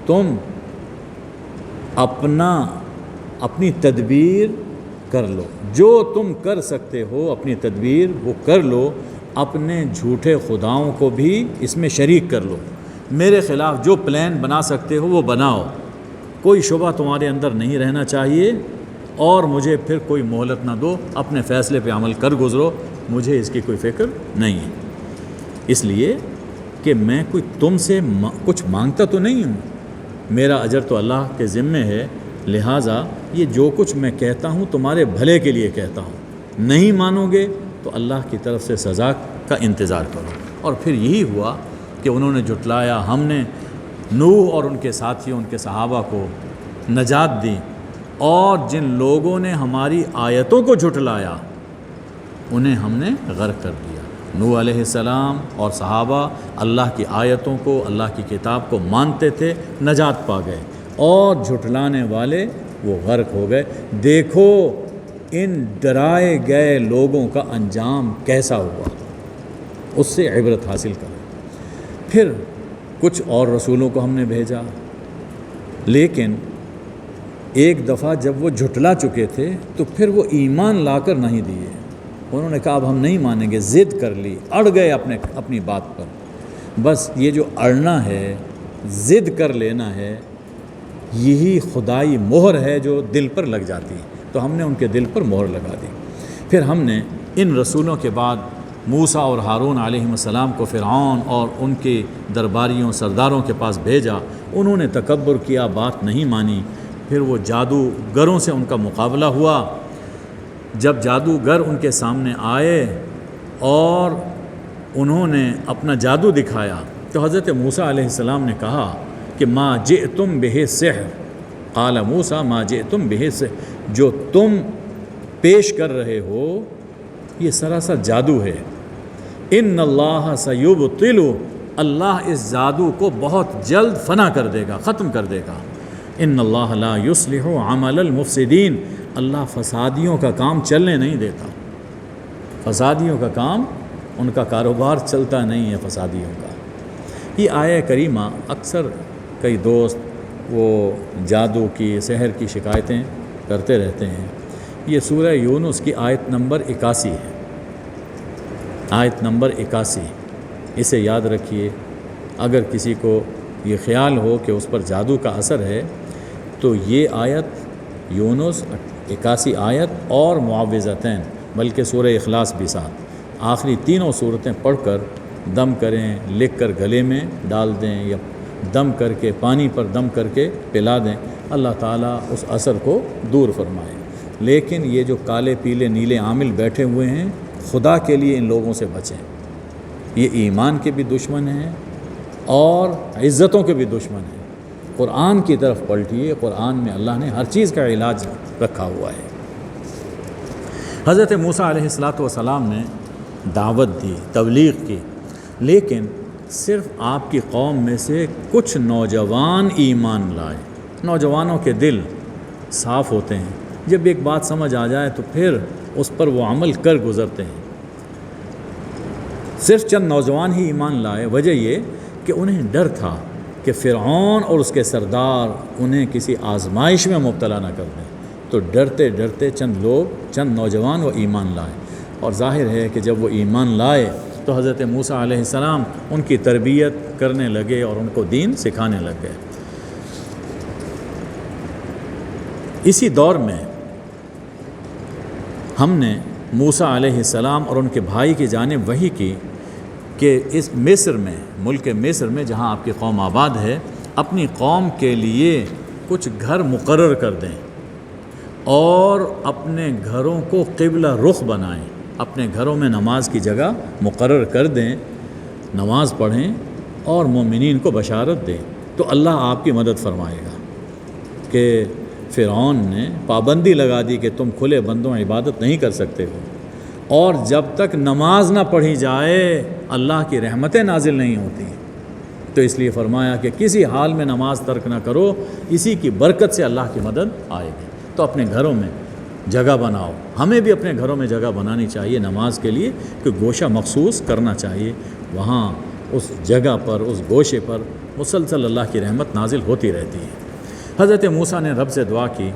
تم اپنی تدبیر کر لو، جو تم کر سکتے ہو اپنی تدبیر وہ کر لو، اپنے جھوٹے خداؤں کو بھی اس میں شریک کر لو، میرے خلاف جو پلان بنا سکتے ہو وہ بناؤ، کوئی شبہ تمہارے اندر نہیں رہنا چاہیے، اور مجھے پھر کوئی مہلت نہ دو، اپنے فیصلے پہ عمل کر گزرو، مجھے اس کی کوئی فکر نہیں ہے۔ اس لیے کہ میں کوئی تم سے کچھ مانگتا تو نہیں ہوں، میرا اجر تو اللہ کے ذمے ہے، لہٰذا یہ جو کچھ میں کہتا ہوں تمہارے بھلے کے لیے کہتا ہوں، نہیں مانو گے تو اللہ کی طرف سے سزا کا انتظار کرو۔ اور پھر یہی ہوا کہ انہوں نے جھٹلایا، ہم نے نوح اور ان کے ساتھیوں، ان کے صحابہ کو نجات دی، اور جن لوگوں نے ہماری آیتوں کو جھٹلایا انہیں ہم نے غرق کر دیا۔ نوح علیہ السلام اور صحابہ اللہ کی آیتوں کو، اللہ کی کتاب کو مانتے تھے، نجات پا گئے، اور جھٹلانے والے وہ غرق ہو گئے۔ دیکھو ان ڈرائے گئے لوگوں کا انجام کیسا ہوا، اس سے عبرت حاصل کرو۔ پھر کچھ اور رسولوں کو ہم نے بھیجا، لیکن ایک دفعہ جب وہ جھٹلا چکے تھے تو پھر وہ ایمان لا کر نہیں دیے۔ انہوں نے کہا اب ہم نہیں مانیں گے، ضد کر لی، اڑ گئے اپنی بات پر۔ بس یہ جو اڑنا ہے، ضد کر لینا ہے، یہی خدائی مہر ہے جو دل پر لگ جاتی ہے، تو ہم نے ان کے دل پر مہر لگا دی۔ پھر ہم نے ان رسولوں کے بعد موسیٰ اور ہارون علیہ السلام کو فرعون اور ان کے درباریوں سرداروں کے پاس بھیجا۔ انہوں نے تکبر کیا، بات نہیں مانی۔ پھر وہ جادوگروں سے ان کا مقابلہ ہوا۔ جب جادوگر ان کے سامنے آئے اور انہوں نے اپنا جادو دکھایا تو حضرت موسیٰ علیہ السلام نے کہا کہ ما جئتم بہ سحر، قال موسیٰ ما جئتم بہ سحر، جو تم پیش کر رہے ہو یہ سراسر جادو ہے۔ ان اللہ سیبطل، اللہ اس جادو کو بہت جلد فنا کر دے گا، ختم کر دے گا۔ ان اللہ لا یصلح عمل المفسدین، اللہ فسادیوں کا کام چلنے نہیں دیتا۔ فسادیوں کا کام، ان کا کاروبار چلتا نہیں ہے فسادیوں کا۔ یہ آیہ کریمہ اکثر کئی دوست وہ جادو کی، سحر کی شکایتیں کرتے رہتے ہیں۔ یہ سورہ یونس کی آیت نمبر 81 ہے، آیت نمبر 81، اسے یاد رکھیے۔ اگر کسی کو یہ خیال ہو کہ اس پر جادو کا اثر ہے تو یہ آیت یونس 81 آیت اور معوذتین، بلکہ سورہ اخلاص بھی ساتھ، آخری تینوں صورتیں پڑھ کر دم کریں، لکھ کر گلے میں ڈال دیں یا دم کر کے پانی پر دم کر کے پلا دیں، اللہ تعالیٰ اس اثر کو دور فرمائے۔ لیکن یہ جو کالے پیلے نیلے عامل بیٹھے ہوئے ہیں، خدا کے لیے ان لوگوں سے بچیں۔ یہ ایمان کے بھی دشمن ہیں اور عزتوں کے بھی دشمن ہیں۔ قرآن کی طرف پلٹیے، قرآن میں اللہ نے ہر چیز کا علاج رکھا ہوا ہے۔ حضرت موسیٰ علیہ السلام نے دعوت دی، تبلیغ کی، لیکن صرف آپ کی قوم میں سے کچھ نوجوان ایمان لائے۔ نوجوانوں کے دل صاف ہوتے ہیں، جب ایک بات سمجھ آ جائے تو پھر اس پر وہ عمل کر گزرتے ہیں۔ صرف چند نوجوان ہی ایمان لائے، وجہ یہ کہ انہیں ڈر تھا کہ فرعون اور اس کے سردار انہیں کسی آزمائش میں مبتلا نہ کر دیں، تو ڈرتے ڈرتے چند نوجوان وہ ایمان لائے۔ اور ظاہر ہے کہ جب وہ ایمان لائے تو حضرت موسیٰ علیہ السلام ان کی تربیت کرنے لگے اور ان کو دین سکھانے لگ گئے۔ اسی دور میں ہم نے موسیٰ علیہ السلام اور ان کے بھائی کی جانب وحی کی کہ اس مصر میں، ملک مصر میں جہاں آپ کی قوم آباد ہے، اپنی قوم کے لیے کچھ گھر مقرر کر دیں اور اپنے گھروں کو قبلہ رخ بنائیں، اپنے گھروں میں نماز کی جگہ مقرر کر دیں، نماز پڑھیں اور مومنین کو بشارت دیں، تو اللہ آپ کی مدد فرمائے گا۔ کہ فرعون نے پابندی لگا دی کہ تم کھلے بندوں عبادت نہیں کر سکتے ہو، اور جب تک نماز نہ پڑھی جائے اللہ کی رحمتیں نازل نہیں ہوتی، تو اس لیے فرمایا کہ کسی حال میں نماز ترک نہ کرو، اسی کی برکت سے اللہ کی مدد آئے گی۔ تو اپنے گھروں میں جگہ بناؤ، ہمیں بھی اپنے گھروں میں جگہ بنانی چاہیے نماز کے لیے، کہ گوشہ مخصوص کرنا چاہیے، وہاں اس جگہ پر، اس گوشے پر مسلسل اللہ کی رحمت نازل ہوتی رہتی ہے۔ حضرت موسیٰ نے رب سے دعا کی،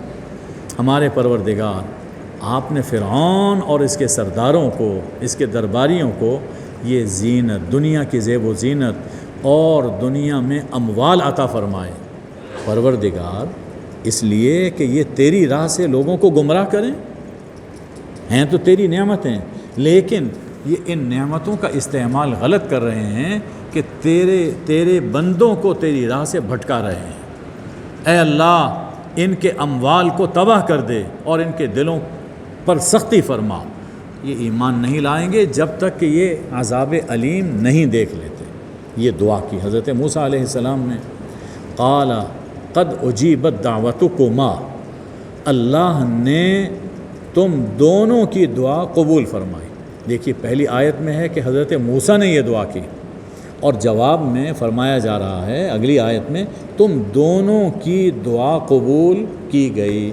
ہمارے پروردگار، آپ نے فرعون اور اس کے سرداروں کو، اس کے درباریوں کو یہ زینت، دنیا کی زیب و زینت اور دنیا میں اموال عطا فرمائے، پروردگار، اس لیے کہ یہ تیری راہ سے لوگوں کو گمراہ کریں، ہیں تو تیری نعمتیں، لیکن یہ ان نعمتوں کا استعمال غلط کر رہے ہیں کہ تیرے بندوں کو تیری راہ سے بھٹکا رہے ہیں۔ اے اللہ، ان کے اموال کو تباہ کر دے اور ان کے دلوں پر سختی فرما۔ یہ ایمان نہیں لائیں گے جب تک کہ یہ عذاب علیم نہیں دیکھ لیتے۔ یہ دعا کی حضرت موسیٰ علیہ السلام نے، قال قد اجیبت دعوتکما، اللہ نے تم دونوں کی دعا قبول فرمائی۔ دیکھیے پہلی آیت میں ہے کہ حضرت موسیٰ نے یہ دعا کی، اور جواب میں فرمایا جا رہا ہے اگلی آیت میں تم دونوں کی دعا قبول کی گئی۔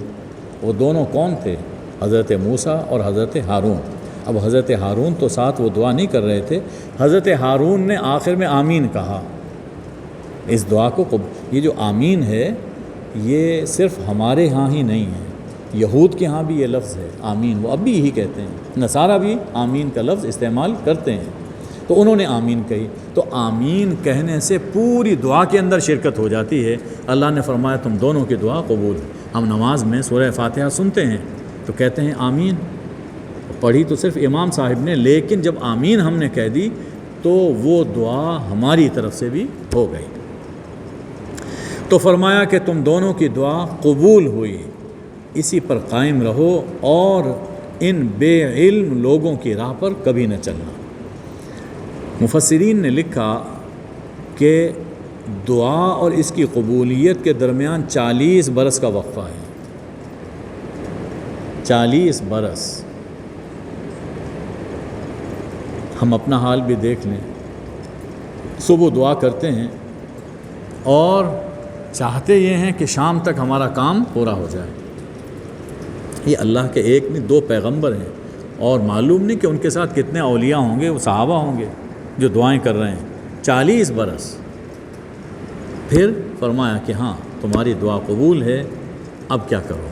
وہ دونوں کون تھے؟ حضرت موسیٰ اور حضرت ہارون۔ اب حضرت ہارون تو ساتھ وہ دعا نہیں کر رہے تھے، حضرت ہارون نے آخر میں آمین کہا اس دعا کو یہ جو آمین ہے یہ صرف ہمارے ہاں ہی نہیں ہے، یہود کے ہاں بھی یہ لفظ ہے آمین، وہ اب بھی یہی کہتے ہیں، نصارہ بھی آمین کا لفظ استعمال کرتے ہیں، تو انہوں نے آمین کہی۔ تو آمین کہنے سے پوری دعا کے اندر شرکت ہو جاتی ہے۔ اللہ نے فرمایا تم دونوں کی دعا قبول۔ ہم نماز میں سورہ فاتحہ سنتے ہیں تو کہتے ہیں آمین، پڑھی تو صرف امام صاحب نے، لیکن جب آمین ہم نے کہہ دی تو وہ دعا ہماری طرف سے بھی ہو گئی۔ تو فرمایا کہ تم دونوں کی دعا قبول ہوئی، اسی پر قائم رہو اور ان بے علم لوگوں کی راہ پر کبھی نہ چلنا۔ مفسرین نے لکھا کہ دعا اور اس کی قبولیت کے درمیان 40 برس کا وقفہ ہے۔ 40 برس۔ ہم اپنا حال بھی دیکھ لیں، صبح دعا کرتے ہیں اور چاہتے یہ ہیں کہ شام تک ہمارا کام پورا ہو جائے۔ یہ اللہ کے ایک نہیں 2 پیغمبر ہیں، اور معلوم نہیں کہ ان کے ساتھ کتنے اولیاء ہوں گے، وہ صحابہ ہوں گے جو دعائیں کر رہے ہیں۔ 40 برس۔ پھر فرمایا کہ ہاں تمہاری دعا قبول ہے، اب کیا کرو؟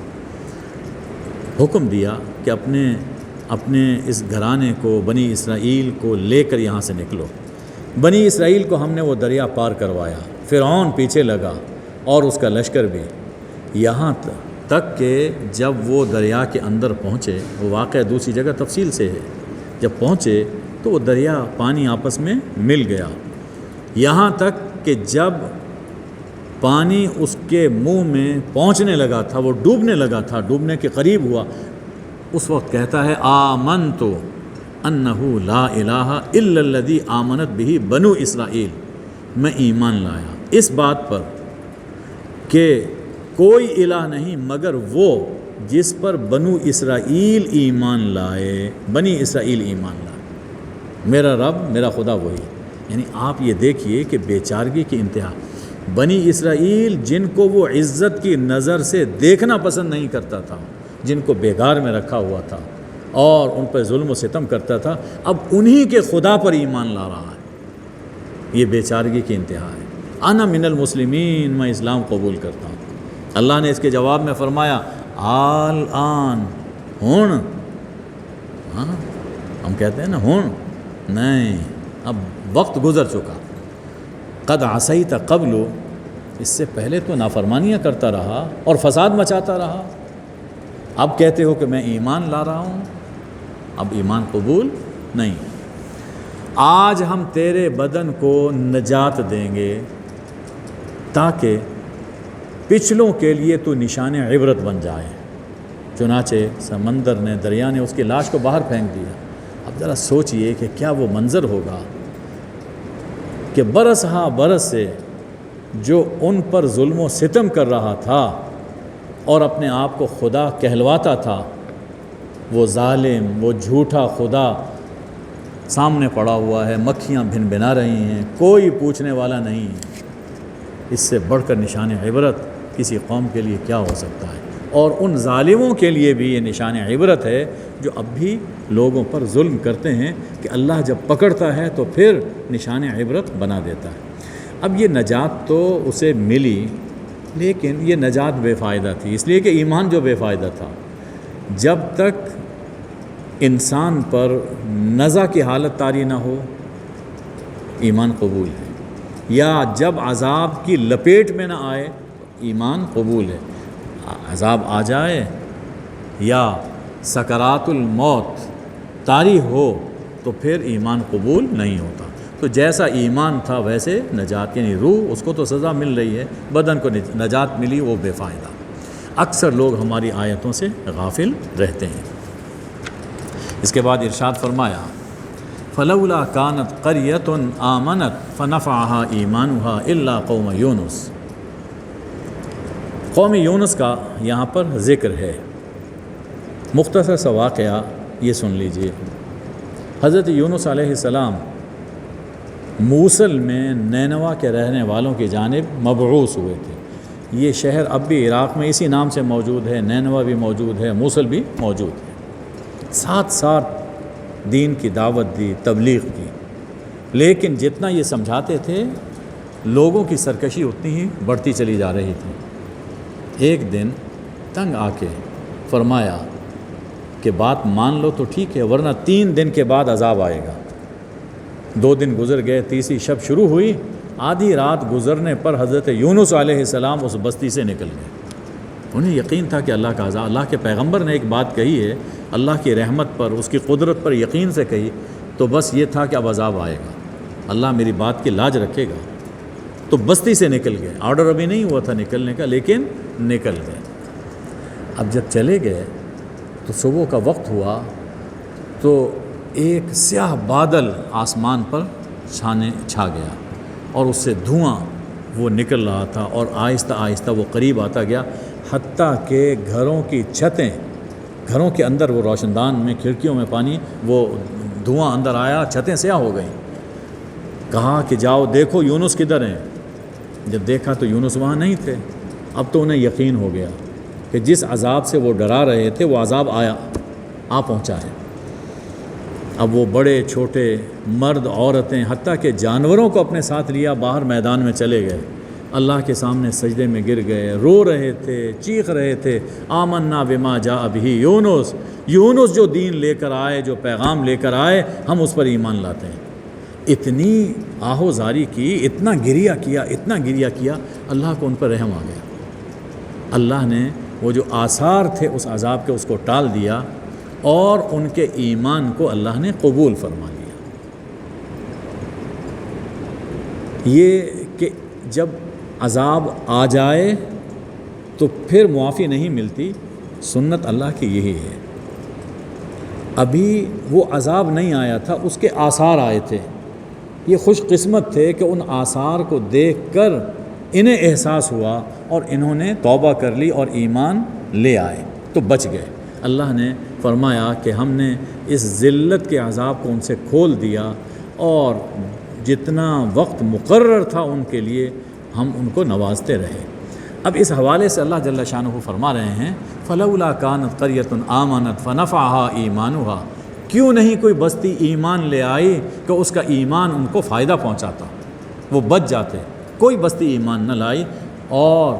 حکم دیا کہ اپنے اس گھرانے کو، بنی اسرائیل کو لے کر یہاں سے نکلو۔ بنی اسرائیل کو ہم نے وہ دریا پار کروایا، فرعون پیچھے لگا اور اس کا لشکر بھی، یہاں تک کہ جب وہ دریا کے اندر پہنچے، وہ واقعہ دوسری جگہ تفصیل سے ہے، جب پہنچے تو وہ دریا پانی آپس میں مل گیا، یہاں تک کہ جب پانی اس کے منہ میں پہنچنے لگا تھا، وہ ڈوبنے لگا تھا، ڈوبنے کے قریب ہوا، اس وقت کہتا ہے آمنت انہ لا الہ الا الذی آمنت بہ بنو اسرائیل، میں ایمان لایا اس بات پر کہ کوئی الہ نہیں مگر وہ جس پر بنو اسرائیل ایمان لائے، بنی اسرائیل ایمان لائے، میرا رب میرا خدا وہی۔ یعنی آپ یہ دیکھیے کہ بے چارگی کی انتہا، بنی اسرائیل جن کو وہ عزت کی نظر سے دیکھنا پسند نہیں کرتا تھا، جن کو بیگار میں رکھا ہوا تھا اور ان پر ظلم و ستم کرتا تھا، اب انہی کے خدا پر ایمان لا رہا ہے۔ یہ بے چارگی کی انتہا ہے۔ انا من المسلمین، میں اسلام قبول کرتا ہوں۔ اللہ نے اس کے جواب میں فرمایا آن ہون، ہاں ہم کہتے ہیں نا ہون، نہیں، اب وقت گزر چکا۔ قد عصیت قبل، اس سے پہلے تو نافرمانیاں کرتا رہا اور فساد مچاتا رہا، اب کہتے ہو کہ میں ایمان لا رہا ہوں، اب ایمان قبول نہیں۔ آج ہم تیرے بدن کو نجات دیں گے تاکہ پچھلوں کے لیے تو نشان عبرت بن جائے۔ چنانچہ سمندر نے، دریا نے اس کی لاش کو باہر پھینک دیا۔ اب ذرا سوچئے کہ کیا وہ منظر ہوگا کہ برس ہاں برس سے جو ان پر ظلم و ستم کر رہا تھا اور اپنے آپ کو خدا کہلواتا تھا، وہ ظالم، وہ جھوٹا خدا سامنے پڑا ہوا ہے، مکھیاں بھن بھنا رہی ہیں، کوئی پوچھنے والا نہیں ہے۔ اس سے بڑھ کر نشان عبرت کسی قوم کے لیے کیا ہو سکتا ہے؟ اور ان ظالموں کے لیے بھی یہ نشان عبرت ہے جو اب بھی لوگوں پر ظلم کرتے ہیں، کہ اللہ جب پکڑتا ہے تو پھر نشان عبرت بنا دیتا ہے۔ اب یہ نجات تو اسے ملی، لیکن یہ نجات بے فائدہ تھی، اس لیے کہ ایمان جو بے فائدہ تھا، جب تک انسان پر نزع کی حالت طاری نہ ہو ایمان قبول ہے، یا جب عذاب کی لپیٹ میں نہ آئے ایمان قبول ہے۔ عذاب آ جائے یا سکرات الموت طاری ہو تو پھر ایمان قبول نہیں ہوتا۔ تو جیسا ایمان تھا ویسے نجات، یعنی روح اس کو تو سزا مل رہی ہے، بدن کو نجات ملی، وہ بے فائدہ۔ اکثر لوگ ہماری آیتوں سے غافل رہتے ہیں۔ اس کے بعد ارشاد فرمایا فلولا كانت قرية آمنت فنفعها ایمانها الا قوم یونس، قوم یونس کا یہاں پر ذکر ہے۔ مختصر سا واقعہ یہ سن لیجئے۔ حضرت یونس علیہ السلام موصل میں نینوا کے رہنے والوں کی جانب مبعوث ہوئے تھے۔ یہ شہر اب بھی عراق میں اسی نام سے موجود ہے، نینوا بھی موجود ہے، موصل بھی موجود ہے۔ 7 سال دین کی دعوت دی، تبلیغ کی، لیکن جتنا یہ سمجھاتے تھے لوگوں کی سرکشی اتنی ہی بڑھتی چلی جا رہی تھی۔ ایک دن تنگ آ کے فرمایا کہ بات مان لو تو ٹھیک ہے، ورنہ 3 دن کے بعد عذاب آئے گا۔ 2 دن گزر گئے، تیسری شب شروع ہوئی، آدھی رات گزرنے پر حضرت یونس علیہ السلام اس بستی سے نکل گئے۔ انہیں یقین تھا کہ اللہ کا عذاب، اللہ کے پیغمبر نے ایک بات کہی ہے، اللہ کی رحمت پر، اس کی قدرت پر یقین سے کہی، تو بس یہ تھا کہ اب عذاب آئے گا، اللہ میری بات کی لاج رکھے گا۔ تو بستی سے نکل گئے، آرڈر ابھی نہیں ہوا تھا نکلنے کا، لیکن نکل گئے۔ اب جب چلے گئے تو صبح کا وقت ہوا تو ایک سیاہ بادل آسمان پر چھا گیا اور اس سے دھواں وہ نکل رہا تھا، اور آہستہ آہستہ وہ قریب آتا گیا، حتیٰ کہ گھروں کی چھتیں، گھروں کے اندر وہ روشن دان میں، کھڑکیوں میں پانی، وہ دھواں اندر آیا، چھتیں سیاہ ہو گئیں۔ کہا کہ جاؤ دیکھو یونس کدھر ہیں۔ جب دیکھا تو یونس وہاں نہیں تھے۔ اب تو انہیں یقین ہو گیا کہ جس عذاب سے وہ ڈرا رہے تھے وہ عذاب آ پہنچا ہے۔ اب وہ بڑے چھوٹے، مرد، عورتیں، حتیٰ کہ جانوروں کو اپنے ساتھ لیا، باہر میدان میں چلے گئے، اللہ کے سامنے سجدے میں گر گئے، رو رہے تھے، چیخ رہے تھے، آمنا بما جاء بہ یونس، یونس جو دین لے کر آئے، جو پیغام لے کر آئے، ہم اس پر ایمان لاتے ہیں۔ اتنی آہو زاری کی، اتنا گریہ کیا، اللہ کو ان پر رحم آ گیا۔ اللہ نے وہ جو آثار تھے اس عذاب کے، اس کو ٹال دیا، اور ان کے ایمان کو اللہ نے قبول فرما لیا۔ یہ کہ جب عذاب آ جائے تو پھر معافی نہیں ملتی، سنت اللہ کی یہی ہے۔ ابھی وہ عذاب نہیں آیا تھا، اس کے آثار آئے تھے۔ یہ خوش قسمت تھے کہ ان آثار کو دیکھ کر انہیں احساس ہوا اور انہوں نے توبہ کر لی اور ایمان لے آئے تو بچ گئے۔ اللہ نے فرمایا کہ ہم نے اس ذلت کے عذاب کو ان سے کھول دیا، اور جتنا وقت مقرر تھا ان کے لیے ہم ان کو نوازتے رہے۔ اب اس حوالے سے اللہ جل شانہ فرما رہے ہیں فلولا کانت قریۃ آمنت فنفعها ایمانها، کیوں نہیں کوئی بستی ایمان لے آئی کہ اس کا ایمان ان کو فائدہ پہنچاتا، وہ بچ جاتے۔ کوئی بستی ایمان نہ لائی اور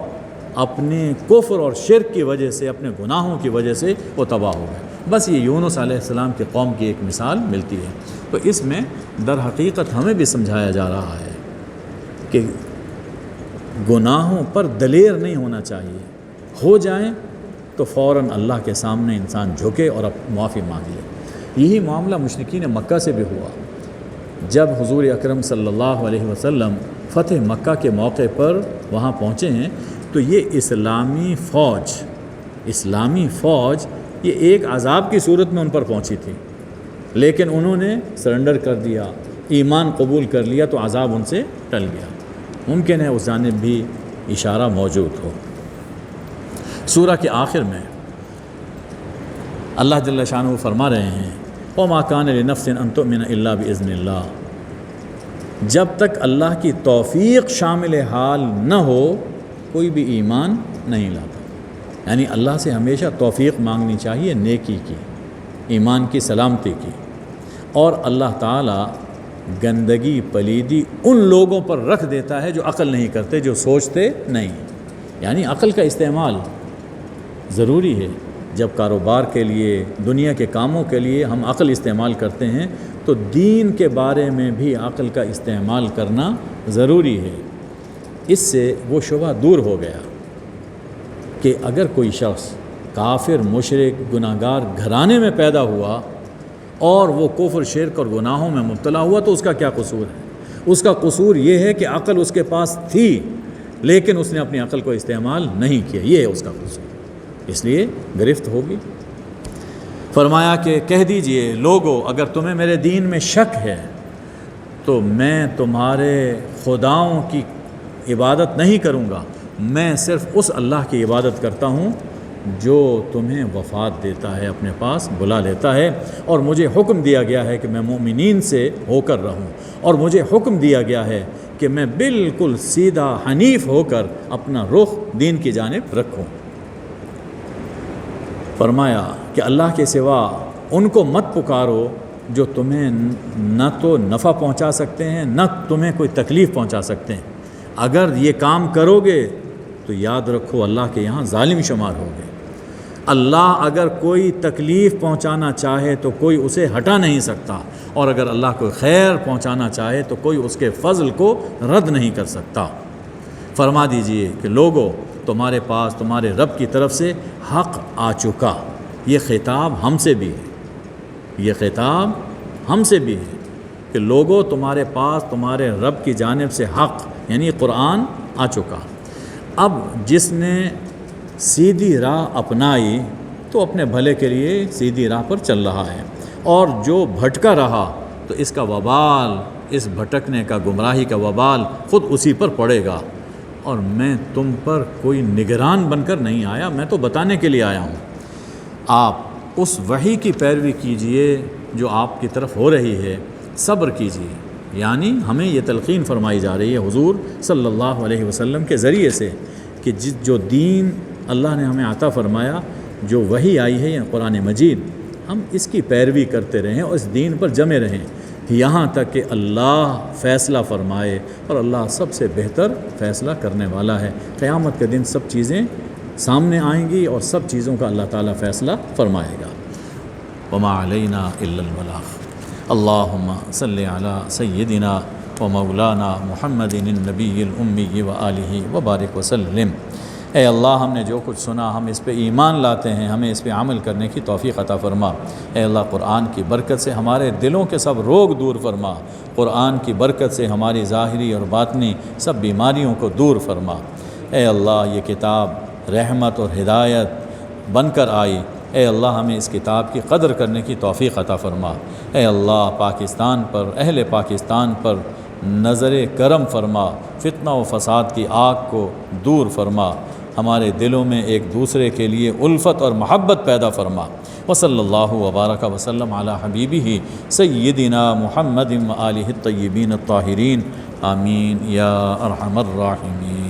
اپنے کفر اور شرک کی وجہ سے، اپنے گناہوں کی وجہ سے وہ تباہ ہو گئے۔ بس یہ یونس علیہ السلام کی قوم کی ایک مثال ملتی ہے۔ تو اس میں در حقیقت ہمیں بھی سمجھایا جا رہا ہے کہ گناہوں پر دلیر نہیں ہونا چاہیے، ہو جائیں تو فوراً اللہ کے سامنے انسان جھکے اور معافی مانگ لے۔ یہی معاملہ مشرکین مکہ سے بھی ہوا۔ جب حضور اکرم صلی اللہ علیہ وسلم فتح مکہ کے موقع پر وہاں پہنچے ہیں تو یہ اسلامی فوج یہ ایک عذاب کی صورت میں ان پر پہنچی تھی، لیکن انہوں نے سرنڈر کر دیا، ایمان قبول کر لیا، تو عذاب ان سے ٹل گیا۔ ممکن ہے اس جانب بھی اشارہ موجود ہو۔ سورہ کے آخر میں اللہ جل شانہ فرما رہے ہیں وَمَا كَانَ لِنَفْسٍ أَن تُؤْمِنَ إِلَّا بِإِذْنِ اللَّهِ، جب تک اللہ کی توفیق شامل حال نہ ہو کوئی بھی ایمان نہیں لاتا۔ یعنی اللہ سے ہمیشہ توفیق مانگنی چاہیے نیکی کی، ایمان کی، سلامتی کی، اور اللہ تعالیٰ گندگی، پلیدی ان لوگوں پر رکھ دیتا ہے جو عقل نہیں کرتے، جو سوچتے نہیں۔ یعنی عقل کا استعمال ضروری ہے۔ جب کاروبار کے لیے، دنیا کے کاموں کے لیے ہم عقل استعمال کرتے ہیں تو دین کے بارے میں بھی عقل کا استعمال کرنا ضروری ہے۔ اس سے وہ شبہ دور ہو گیا کہ اگر کوئی شخص کافر، مشرک، گناہگار گھرانے میں پیدا ہوا اور وہ کفر، شرک اور گناہوں میں مبتلا ہوا تو اس کا کیا قصور ہے؟ اس کا قصور یہ ہے کہ عقل اس کے پاس تھی لیکن اس نے اپنی عقل کو استعمال نہیں کیا، یہ ہے اس کا قصور، اس لیے گرفت ہوگی۔ فرمایا کہ کہہ دیجئے لوگو اگر تمہیں میرے دین میں شک ہے تو میں تمہارے خداؤں کی عبادت نہیں کروں گا، میں صرف اس اللہ کی عبادت کرتا ہوں جو تمہیں وفات دیتا ہے، اپنے پاس بلا لیتا ہے، اور مجھے حکم دیا گیا ہے کہ میں مومنین سے ہو کر رہوں، اور مجھے حکم دیا گیا ہے کہ میں بالکل سیدھا حنیف ہو کر اپنا رخ دین کی جانب رکھوں۔ فرمایا کہ اللہ کے سوا ان کو مت پکارو جو تمہیں نہ تو نفع پہنچا سکتے ہیں نہ تمہیں کوئی تکلیف پہنچا سکتے ہیں۔ اگر یہ کام کرو گے تو یاد رکھو اللہ کے یہاں ظالم شمار ہوگے۔ اللہ اگر کوئی تکلیف پہنچانا چاہے تو کوئی اسے ہٹا نہیں سکتا، اور اگر اللہ کوئی خیر پہنچانا چاہے تو کوئی اس کے فضل کو رد نہیں کر سکتا۔ فرما دیجئے کہ لوگوں، تمہارے پاس تمہارے رب کی طرف سے حق آ چکا۔ یہ خطاب ہم سے بھی ہے، یہ خطاب ہم سے بھی ہے کہ لوگوں، تمہارے پاس تمہارے رب کی جانب سے حق یعنی قرآن آ چکا۔ اب جس نے سیدھی راہ اپنائی تو اپنے بھلے کے لیے سیدھی راہ پر چل رہا ہے، اور جو بھٹکا رہا تو اس کا وبال، اس بھٹکنے کا، گمراہی کا وبال خود اسی پر پڑے گا۔ اور میں تم پر کوئی نگران بن کر نہیں آیا، میں تو بتانے کے لیے آیا ہوں۔ آپ اس وحی کی پیروی کیجئے جو آپ کی طرف ہو رہی ہے، صبر کیجئے، یعنی ہمیں یہ تلقین فرمائی جا رہی ہے حضور صلی اللہ علیہ وسلم کے ذریعے سے کہ جو دین اللہ نے ہمیں عطا فرمایا، جو وحی آئی ہے یعنی قرآن مجید، ہم اس کی پیروی کرتے رہیں اور اس دین پر جمے رہیں یہاں تک کہ اللہ فیصلہ فرمائے، اور اللہ سب سے بہتر فیصلہ کرنے والا ہے۔ قیامت کے دن سب چیزیں سامنے آئیں گی اور سب چیزوں کا اللہ تعالیٰ فیصلہ فرمائے گا۔ وما علینا الا البلاغ۔ اللہم صلی علی سیدنا و مولانا محمد النبی الامی و آلہ وبارک وسلم۔ اے اللہ، ہم نے جو کچھ سنا ہم اس پہ ایمان لاتے ہیں، ہمیں اس پہ عمل کرنے کی توفیق عطا فرما۔ اے اللہ، قرآن کی برکت سے ہمارے دلوں کے سب روگ دور فرما، قرآن کی برکت سے ہماری ظاہری اور باطنی سب بیماریوں کو دور فرما۔ اے اللہ، یہ کتاب رحمت اور ہدایت بن کر آئی، اے اللہ ہمیں اس کتاب کی قدر کرنے کی توفیق عطا فرما۔ اے اللہ، پاکستان پر، اہل پاکستان پر نظر کرم فرما، فتنہ و فساد کی آگ کو دور فرما، ہمارے دلوں میں ایک دوسرے کے لیے الفت اور محبت پیدا فرما۔ وصلی اللہ وبارک وسلم علی حبیبہ سیدنا محمد و آلہ الطیبین الطاہرین، آمین یا ارحم الراحمین۔